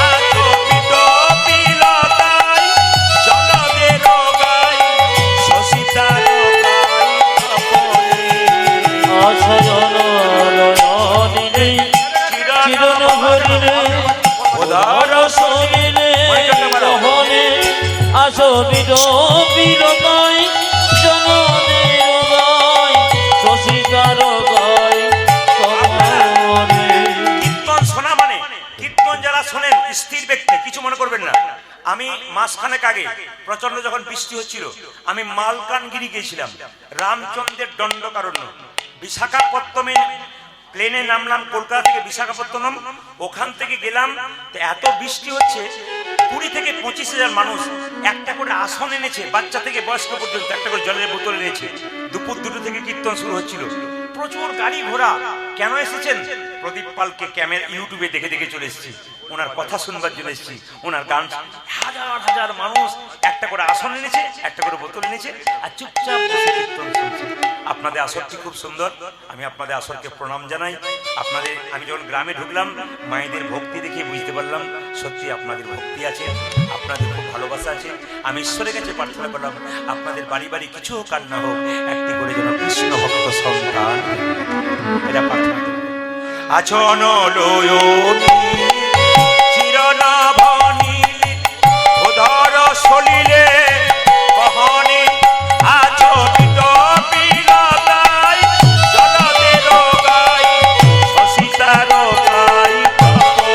আছো পিতপিলতায় জলদে রগাই শশিতার গাই আপনে। আশয়ন লয়নিলে চিরন ভরিলে উদার শরীরে গহনে, আসো বিরতায় জনদের গায় শশিকার গায় কমলে। কীর্তন শোনা মানে, কীর্তন যারা শোনেন স্থির ব্যক্তি, কিছু মনে করবেন না। আমি মাসখানেক আগে প্রচন্ড যখন বৃষ্টি হচ্ছিল, আমি মালকানগিরি গিয়েছিলাম, রামচন্দ্রের দণ্ডকারণ্য। বিশাখাপত্তমে প্লেনে নামলাম, কলকাতা থেকে বিশাখাপত্তনম, ওখান থেকে গেলাম। তো এত বৃষ্টি হচ্ছে, 20 থেকে 25,000 মানুষ একটা করে আসন এনেছে, বাচ্চা থেকে বয়স্ক পর্যন্ত একটা করে জলের বোতল এনেছে। দুপুর 2টো থেকে কীর্তন শুরু হচ্ছিল, প্রচুর গাড়ি ঘোড়া। কেন এসেছেন? প্রদীপ পালকে ক্যামেরা ইউটিউবে দেখে দেখে চলে এসেছি, ওনার কথা শুনবার জন্য এসেছি, ওনার গান। হাজার হাজার মানুষ একটা করে আসন এনেছে, একটা করে বোতল এনেছে, আর চুপচাপ বসে কীর্তন শুনছে। আপনাদের আসরটি খুব সুন্দর, আমি আপনাদের আসরকে প্রণাম জানাই। আপনাদের আমি যখন গ্রামে ঢুকলাম, মায়েদের ভক্তি দেখে বুঝতে পারলাম সত্যি আপনাদের ভক্তি আছে, আপনাদের খুব ভালোবাসা আছে। আমি ঈশ্বরের কাছে প্রার্থনা করলাম আপনাদের বাড়ি বাড়ি কিছু হোক আর না হোক, একটি করে যেন কৃষ্ণ ভক্ত সন্তান, এটা প্রার্থনা করব। আছো অনলয়নি চিরনাভনীলে ধর সলিলে কহনে, আছো পিতপিলতায় জলদে রগাই শশিতার গাই আপনে।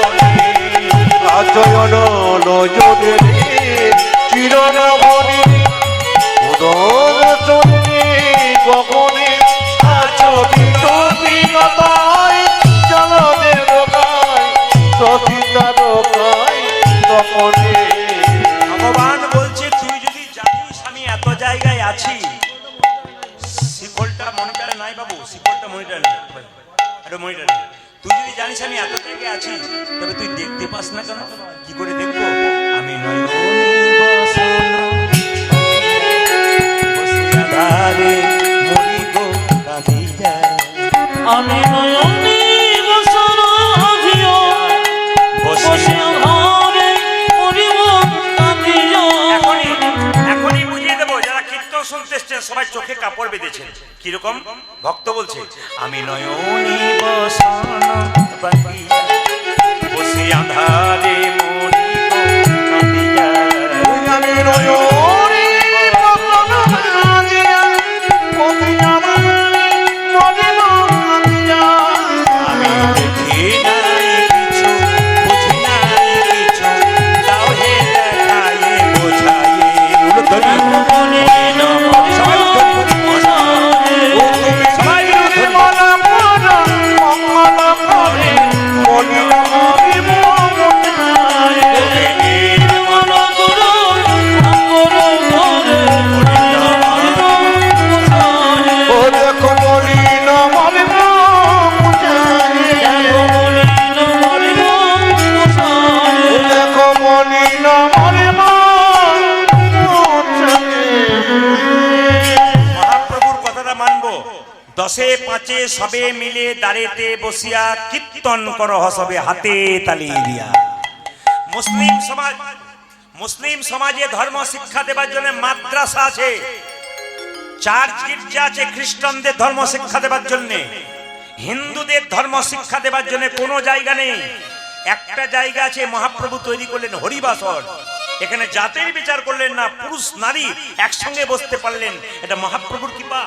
আচয়ন নজরে চিরনভরি, উদর চন্দ্রে গগনে, আছো বিতপিলতায় জলদে রগাই শশিতার গাই তপনে। ভগবান বলছে তুই যদি জানিস আমি এত জায়গায় আছি, শিকলটা মনিটরে নাই বাবু, শিকলটা মনিটরে নাই, এটা মনিটরে নাই। তুই যদি জানিস আমি এত জায়গায় আছি, তবে তুই দেখতে পাস না কেন? কি করে দেখবো? আমি নয়নে বসানো বসিয়া ধারে মরি গো কাঁদিয়া, আমি নয়নে বসন অভিয় বসিয়া ঘরে মরিব কাঁদিয়া। এখনই বুঝিয়ে দেবো যারা কীর্তন শুনতে এসছে যাচ্ছেন সবাই চোখে কাপড় বেঁধেছেন। কিরকম? ভক্ত বলছে, আমি নয়নি বসন বাঁধিয়া, বসে আঁধারে মনি গো কাঁদিয়া। আমি নয়নি বসন বাঁধিয়া, বসে আঁধারে মনি গো কাঁদিয়া। আমি দেখি নাই কিছু, বুঝি নাই কিছু, তাও হে দেখায়ে বোঝায়ে। উলুধ্বনি। মনে নমঃ সবাই বিরুদ্ধে। মহাপ্রভুর কথাটা মানবো। 10-5 সবে মিলে দাঁড়েতে বসিয়া কীর্তন করো সবে হাতে তালি দিয়া। মুসলিম সমাজে ধর্ম শিক্ষা দেবার জন্য মাদ্রাসা আছে, চার্চ গির্জা আছে খ্রিস্টানদের ধর্ম শিক্ষা দেবার জন্য। হিন্দুদের ধর্ম শিক্ষা দেবার জন্য কোনো জায়গা নেই। একটা জায়গা আছে, মহাপ্রভু তৈরি করলেন হরিবাসর। এখানে জাতের বিচার করলেন না, পুরুষ নারী একসঙ্গে বসতে পারলেন। এটা মহাপ্রভুর কৃপা।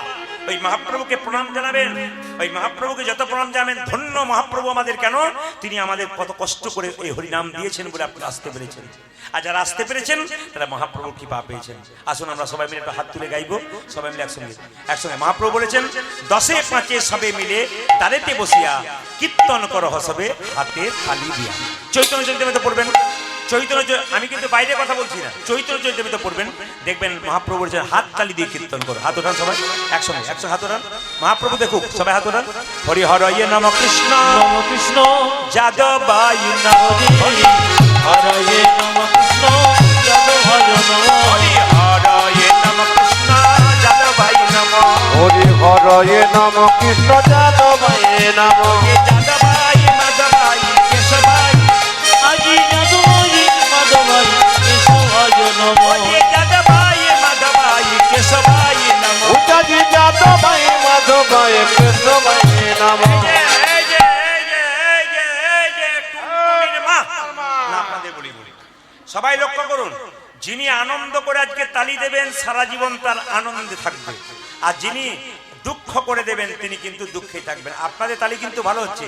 ওই মহাপ্রভুকে প্রণাম জানাবেন, ওই মহাপ্রভুকে যত প্রণাম জানাবেন। ধন্য মহাপ্রভু আমাদের। কেন? তিনি আমাদের কত কষ্ট করে এই হরিনাম দিয়েছেন বলে আপনি আসতে পেরেছেন। আর যারা আসতে পেরেছেন তারা মহাপ্রভুর কৃপা পেয়েছেন। আসুন আমরা সবাই মিলে একটু হাত তুলে গাইবো, সবাই মিলে একসঙ্গে। মহাপ্রভু বলেছেন, 10-5 সবে মিলে দাঁড়েতে বসিয়া কীর্তন করো সবে হাতে তালি দিয়া। চৈতন্য চরিতামৃত পড়বেন। আমি কিন্তু বাইরে কথা বলছি না, চৈতন্য চরিতামৃত পড়বেন, দেখবেন মহাপ্রভু বলছেন হাত তালি দিয়ে কীর্তন করো। হাত ওঠান সবাই একসঙ্গে হাত ওঠান। মহাপ্রভু দেখুক, সবাই হাত ওঠান। হরি হরয়ে নম কৃষ্ণ কৃষ্ণ যাদবায় নমঃ। হরয়ে নম কৃষ্ণ যাদবায় নমঃ। হরি হরয়ে নম কৃষ্ণ যাদবায় নমঃ। হরি হরয়ে নম কৃষ্ণ যাদবায় নম। যাদবায় মাধবায় কেশবায়। আজি যাদবায় মাধবায় কেশবায় নমঃ। যাদবায় মাধবায় কেশবায় নমঃ। উজাজি যাদবায় মাধবায় কেশবায় নম। সবাই লক্ষ্য করুন, যিনি আনন্দ করে আজকে তালি দেবেন সারা জীবন তার আনন্দে থাকবে, আর যিনি দুঃখ করে দেবেন তিনি কিন্তু দুঃখেই থাকবেন। আপনাদের তালি কিন্তু ভালো হচ্ছে।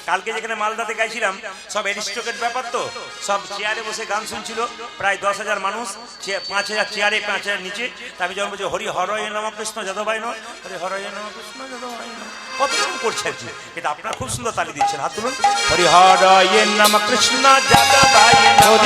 কালকে যেখানে মালদাতে গাইছিলাম, সব এরিস্টোক্রেট ব্যাপার তো, সব চেয়ারে বসে গান শুনছিল, প্রায় 10,000 মানুষ, 5,000 চেয়ারে, 5,000 নিচে। তা আমি যখন বলছি হরি হরয়ে নম কৃষ্ণ যাদবায় নমঃ, হরি হরয়ে নম কৃষ্ণ যাদবায় নমঃ, কত রকম করছে আর কি। কিন্তু আপনারা খুব সুন্দর তালি দিচ্ছেন। হাত তুলুন। হরি হরয়ে নম কৃষ্ণ যাদবায় নমঃ।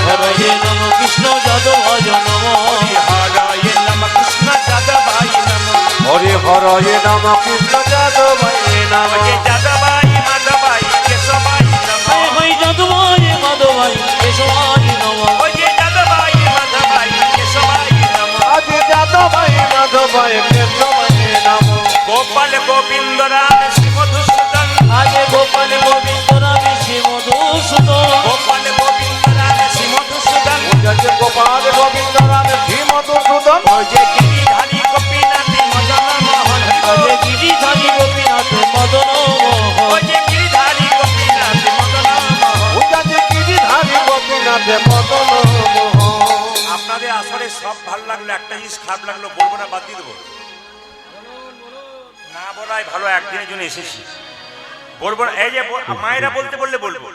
হরয়ে নম কৃষ্ণ যাদবায় নমঃ। হরি হরয়ে নম কৃষ্ণ যাদবায় নমঃ। হরি হরয়ে নম কৃষ্ণ যাদবায় নম। যাদবায় মাধবায় কেশবায় নমঃ। হই যাদবায় মাধবায় কেশবায় নমঃ। যাদবায় মাধবায় কেশবায় নমঃ। আজি যাদবায় মাধবায় কেশবায় নম। গোপাল গোবিন্দ রাম শ্রী মধুসূদন। আজে গোপাল গোবিন্দ রাম শ্রী মধুসূদন। গোপাল গোবিন্দ রাম শ্রী মধুসূদন। উজাজি গোপাল গোবিন্দ রাম শ্রী মধুসূদন। যে গিরিধারী গোপীনাথ মদন মোহন। আজে গিরিধারী গোপীনাথ মদন মোহন। যে গিরিধারী গোপীনাথ মদন মোহন। উজাজি গিরিধারী গোপীনাথ মদন মোহন। আপনাদের আসলে সব ভালো লাগলো, একটা জিনিস খারাপ লাগলো, বলবো না, বাদ দিয়ে দেবো? না বলাই ভালো, একদিনের জন্য এসেছি, বলবো না। এই যে মায়েরা বলতে বললে বলবো,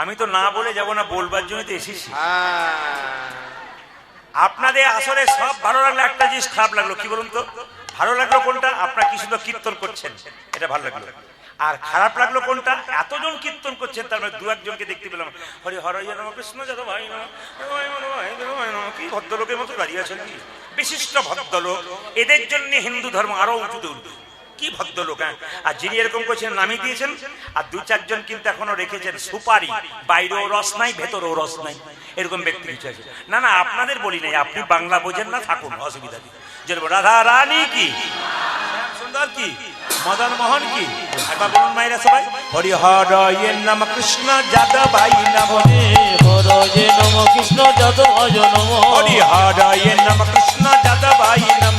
আমি তো না বলে যাবো না, বলবার জন্য তো এসেছি। আপনাদের আসলে সব ভালো লাগলো, একটা জিনিস খারাপ লাগলো। কি বলুন তো? ভালো লাগলো কোনটা? আপনারা কি সুন্দর কীর্তন করছেন, এটা ভালো লাগলো। আর খারাপ লাগলো কোনটা? এতজন কীর্তন করছেন, তার মানে 2-1জনকে দেখতে পেলাম হরি হরয়ে নম কৃষ্ণ যাদবায় নমঃ, কি ভদ্রলোকের মতো দাঁড়িয়ে আছেন, কি বিশিষ্ট ভদ্রলোক। এদের জন্য হিন্দু ধর্ম আরো উঁচুতে উঠবে। কি ভদ্রলোক! হ্যাঁ, আর যিনি এরকম করছেন নামিয়ে দিয়েছেন। আর 2-4জন কিন্তু এখনো রেখেছেন সুপারি, বাইরেও রস নাই, ভেতরেও রস নাই, এরকম ব্যক্তি কিছু আছে। না না, আপনাদের বলি নাই, আপনি বাংলা বোঝেন না, থাকুন, অসুবিধা নেই। যে রাধা রানী কি, সুন্দর কি, মদন মোহন কি একবার বলুন মায়েরা সবাই হরি হরয়ের নাম কৃষ্ণ যাদবাই নাম হরে হরে নম কৃষ্ণ যাদবায় নম হরি হরয়ের নাম কৃষ্ণ যাদবাই নাম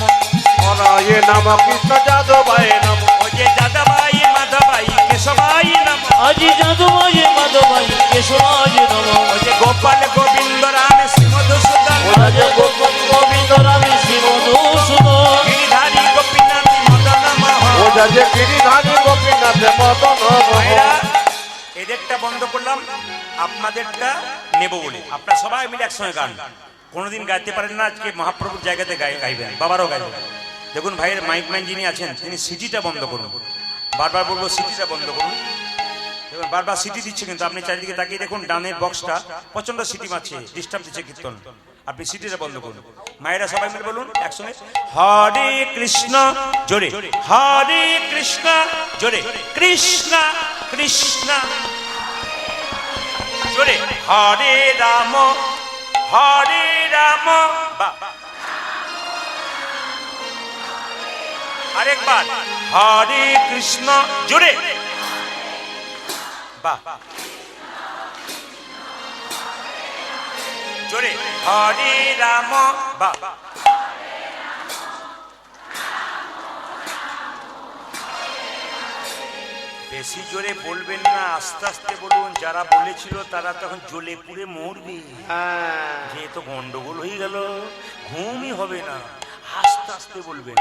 হরায়ে নাম কৃষ্ণ যাদবায় নাম ও যে যাদবাই মাধবাই কেশবাই নাম আজি যাদবায় মাধবায় কেশবায় নম ও যে গোপাল গোবিন্দ রাম শ্রী মধুসূদন আজ গোপন গোবিন্দ রামে শ্রী মধুসূদন গিরিধারী গোপীনাথ মদন মোহন ওটা যে গিরিধারী গোপীনাথে মদন ভাইরা, মোহন এদেরটা বন্ধ করলাম, আপনাদেরটা নেব বলে। আপনারা সবাই মিলে একসঙ্গে গান। কোনোদিন গাইতে পারেন না, আজকে মহাপ্রভুর জায়গাতে গাইবেন, বাবারও গাইবেন। দেখুন ভাইয়ের মাইক ম্যান যিনি আছেন তিনি সিটিটা বন্ধ করুন। বারবার বলবো সিটিটা বন্ধ করুন। দেখুন বারবার সিটি দিচ্ছে, কিন্তু আপনি চারিদিকে তাকিয়ে দেখুন ডানের বক্সটা প্রচন্ড সিটি মারছে, ডিস্টার্ব দিচ্ছে কীর্তন। আপনি সিটিটা বন্ধ করুন। মায়েরা সবাই মিলে বলুন একসঙ্গে হরে কৃষ্ণ জোরে, হরে কৃষ্ণ জোরে, কৃষ্ণ কৃষ্ণ জোরে, হরে রাম হরে রাম। আরেকবার হরে কৃষ্ণ জোরে, বাহ জোরে, হরে রাম, বাহ বেশি জোরে বলবেন না, আস্তে আস্তে বলুন। যারা বলেছিল তারা তখন জ্বলে পুড়ে মরবে, যে তো গন্ডগোল হয়ে গেল, ঘুমই হবে না। আস্তে আস্তে বলবেন,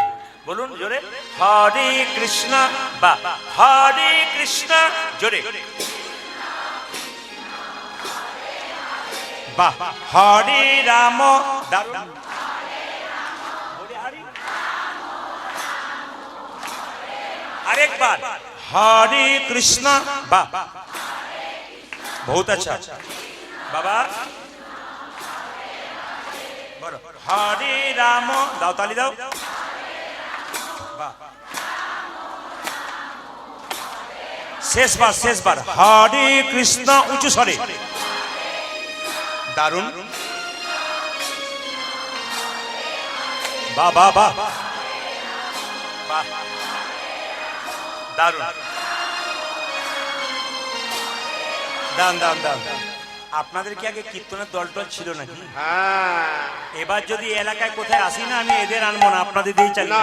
বলুন জোরে হরে কৃষ্ণ, বা হরে কৃষ্ণ জোরে, বা হরে রাম, দারুণ। আরেকবার হরে কৃষ্ণ, বা বহুত আচ্ছা বাবা, বলো হরে রাম, দাও তালি দাও, বাহ। শেষবার শেষবার হরে কৃষ্ণ উঁচু স্বরে, দারুণ, বাহ বাহ বাহ বাহ, দারুণ, দান দান দান। আপনাদের কি আগে কীর্তনের দল টল ছিল নাকি? এবার যদি এলাকায় কোথায় আসি না, আমি এদের আনবো না, আপনাদের দিয়েই চাই না।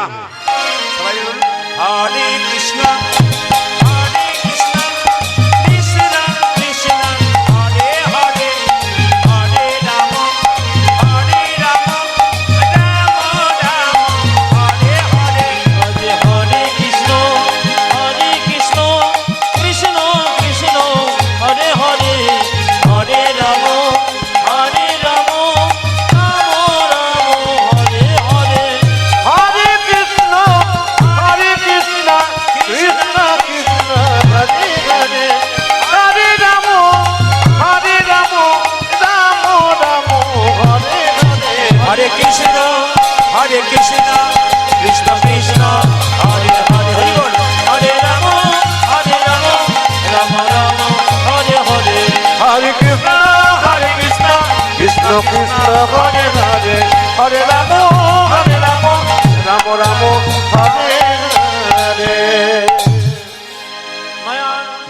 সবাই বলুন হরে কৃষ্ণ, হরে কৃষ্ণ, কৃষ্ণ কৃষ্ণ হরে হরে, হরে রাম, হরে রাম, রাম রাম হরে হরে। আজ হরে কৃষ্ণ কৃষ্ণ কৃষ্ণ হরে হরে, হরে রাম হরে রাম, রাম রাম হরে হরে। হরে কৃষ্ণ কৃষ্ণ কৃষ্ণ হরে হরে, হরে রাম রাম রাম হরে হরে। হরে কৃষ্ণ কৃষ্ণ কৃষ্ণ হরে হরে, হরি বল, হরে রাম রাম রাম হরে হরে। হরে কৃষ্ণ কৃষ্ণ কৃষ্ণ হরে হরে, হরে রাম রাম রাম হরে হরে।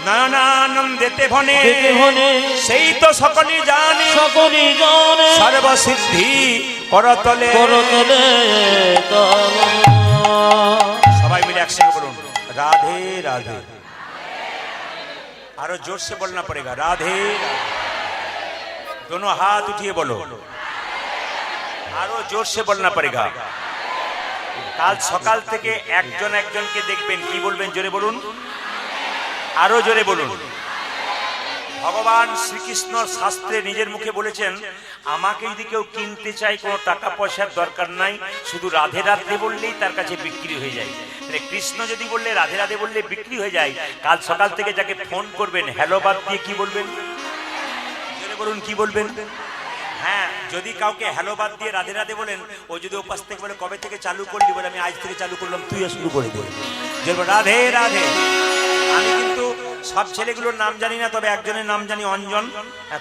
নয়নানন্দেতে ভনে যেতে ভনে সেই তো সকলই জানে, সকলই জানে সর্বসিদ্ধি করতলে। করতলে তল। সবাই মিলে একসঙ্গে বলুন রাধে রাধে। আরো जोर से बोलना पड़ेगा राधे राधे। दोनों हाथ उठिए बोलो, আরো जोर से बोलना पड़ेगा। কাল সকাল থেকে একজন একজনকে দেখবেন, কি বলবেন জোরে বলুন, আরো জোরে বলুন। ভগবান শ্রীকৃষ্ণ শাস্ত্রে নিজের মুখে বলেছেন, আমাকে যদি কেউ কিনতে চায় কোনো টাকা পয়সার দরকার নাই, শুধু রাধে রাধে বললেই তার কাছে বিক্রি হয়ে যায়। মানে কৃষ্ণ যদি বললে রাধে রাধে বললে বিক্রি হয়ে যায়। কাল সকাল থেকে যাকে ফোন করবেন হ্যালো বাদ দিয়ে কি বলবেন জোরে বলুন, কি বলবেন? হ্যাঁ, যদি কাউকে হ্যালো বাদ দিয়ে রাধে রাধে বলেন, ও যদি ওপাশ থেকে বলে কবে থেকে চালু করলি, বলে আমি আজ থেকে চালু করলাম, তুইও শুরু করে দে। রাধে রাধে। আমি কিন্তু সব ছেলেগুলোর নাম জানি না, তবে একজনের নাম জানি অঞ্জন।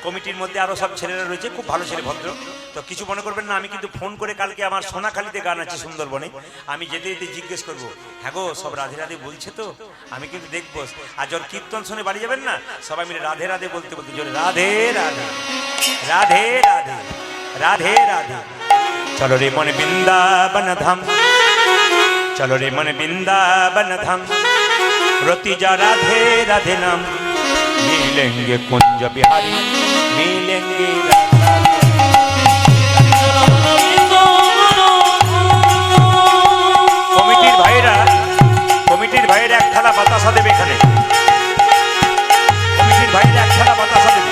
কমিটির মধ্যে আরো সব ছেলেরা রয়েছে, খুব ভালো ছেলে, ভদ্র। তো কিছু মনে করবেন না, আমি কিন্তু ফোন করে কালকে আমার সোনাখালীতে গান আছে সুন্দরবনে, আমি যেতে যেতে জিজ্ঞেস করবো, হ্যাঁ গো সব রাধে রাধে বলছে তো, আমি কিন্তু দেখবো। আর যখন কীর্তন শুনে বাড়ি যাবেন না, সবাই মিলে রাধে রাধে বলতে বলতে জোরে রাধে রাধে রাধে রাধে রাধে রাধে। চলো রে মনে বৃন্দাবন ধাম, चलो रे मन वृंदावन धाम, रति जा राधे राधे नाम, मिलेंगे कुंज बिहारी, मिलेंगे राधा। कमिटिर भाईरा एक थाला बतासा देबे एखाने, कमिटिर भाईरा एक थाला बतासा देबे।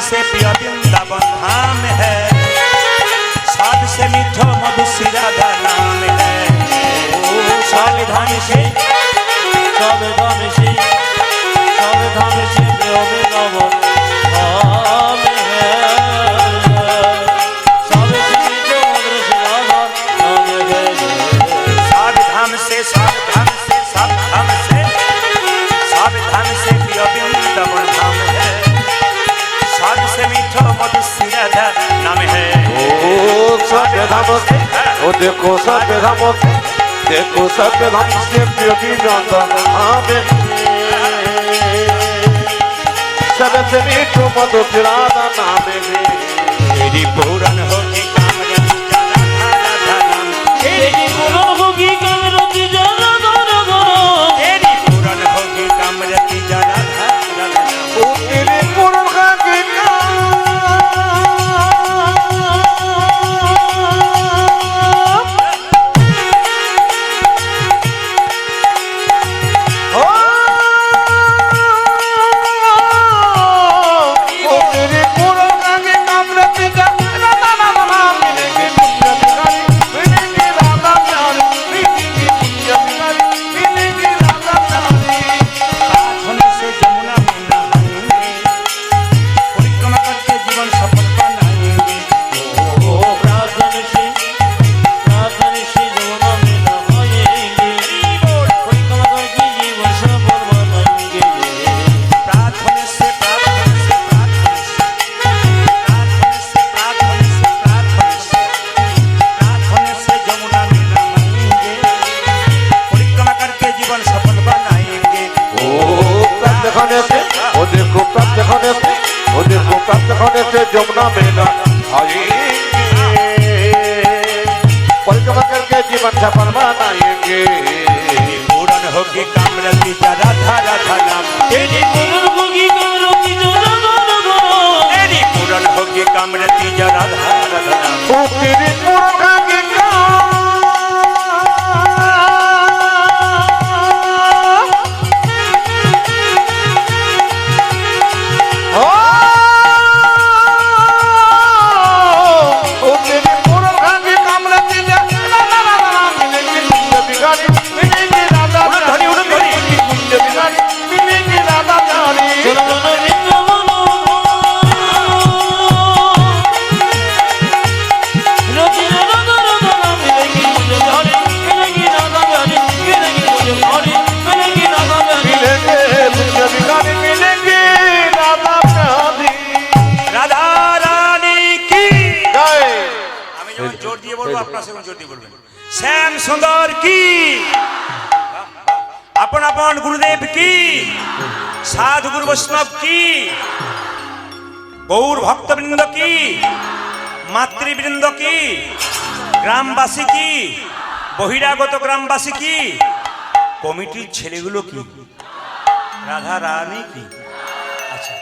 से प्रिय वृंदावन धाम है, साध से मीठो मधुसी राधा नाम है। सावधान से सावधान से सावधान से प्रिय वृंदावन धाम है, साध से मीठो मधुसी राधा नाम है। सावधान से सावधान से सावधान से सावधान से प्रिय वृंदावन धाम है, साध से मीठो मधुसी राधा नाम है। ओ सत्य धाम से, ओ देखो सत्य धाम से, देखो सत्य धाम से प्रिय वृंदावन धाम है, सबसे मीठो मधुसी राधा नाम है। तेरी पूरन होगी कामना राधा राधा नाम, तेरी पूरन होगी कामरति जरा धरा धरा, तेरी पूरन होगी कामरति जरा राधा राधा नाम। ओ तेरी पूरन होगी से जमुना मेला आएंगे, परिक्रमा करके जीवन सफल बनाएंगे। पूरन होगी कामरति जरा राधा राधा नाम, तेरी पूरन होगी कामरति जरा धरा धरा, तेरी पूरन होगी कामरति जरा राधा राधा नाम। ओ तेरी पूरन होगी श्याम सुंदर की, अपन अपन गुरुदेव की, साधु गुरु वैष्णव की, गौर भक्तवृंद की, मातृवृंद की, ग्रामवासी की, बहिरागत ग्रामवासी की, কমিটির ছেলেগুলো কি রাধা রানী কি? আচ্ছা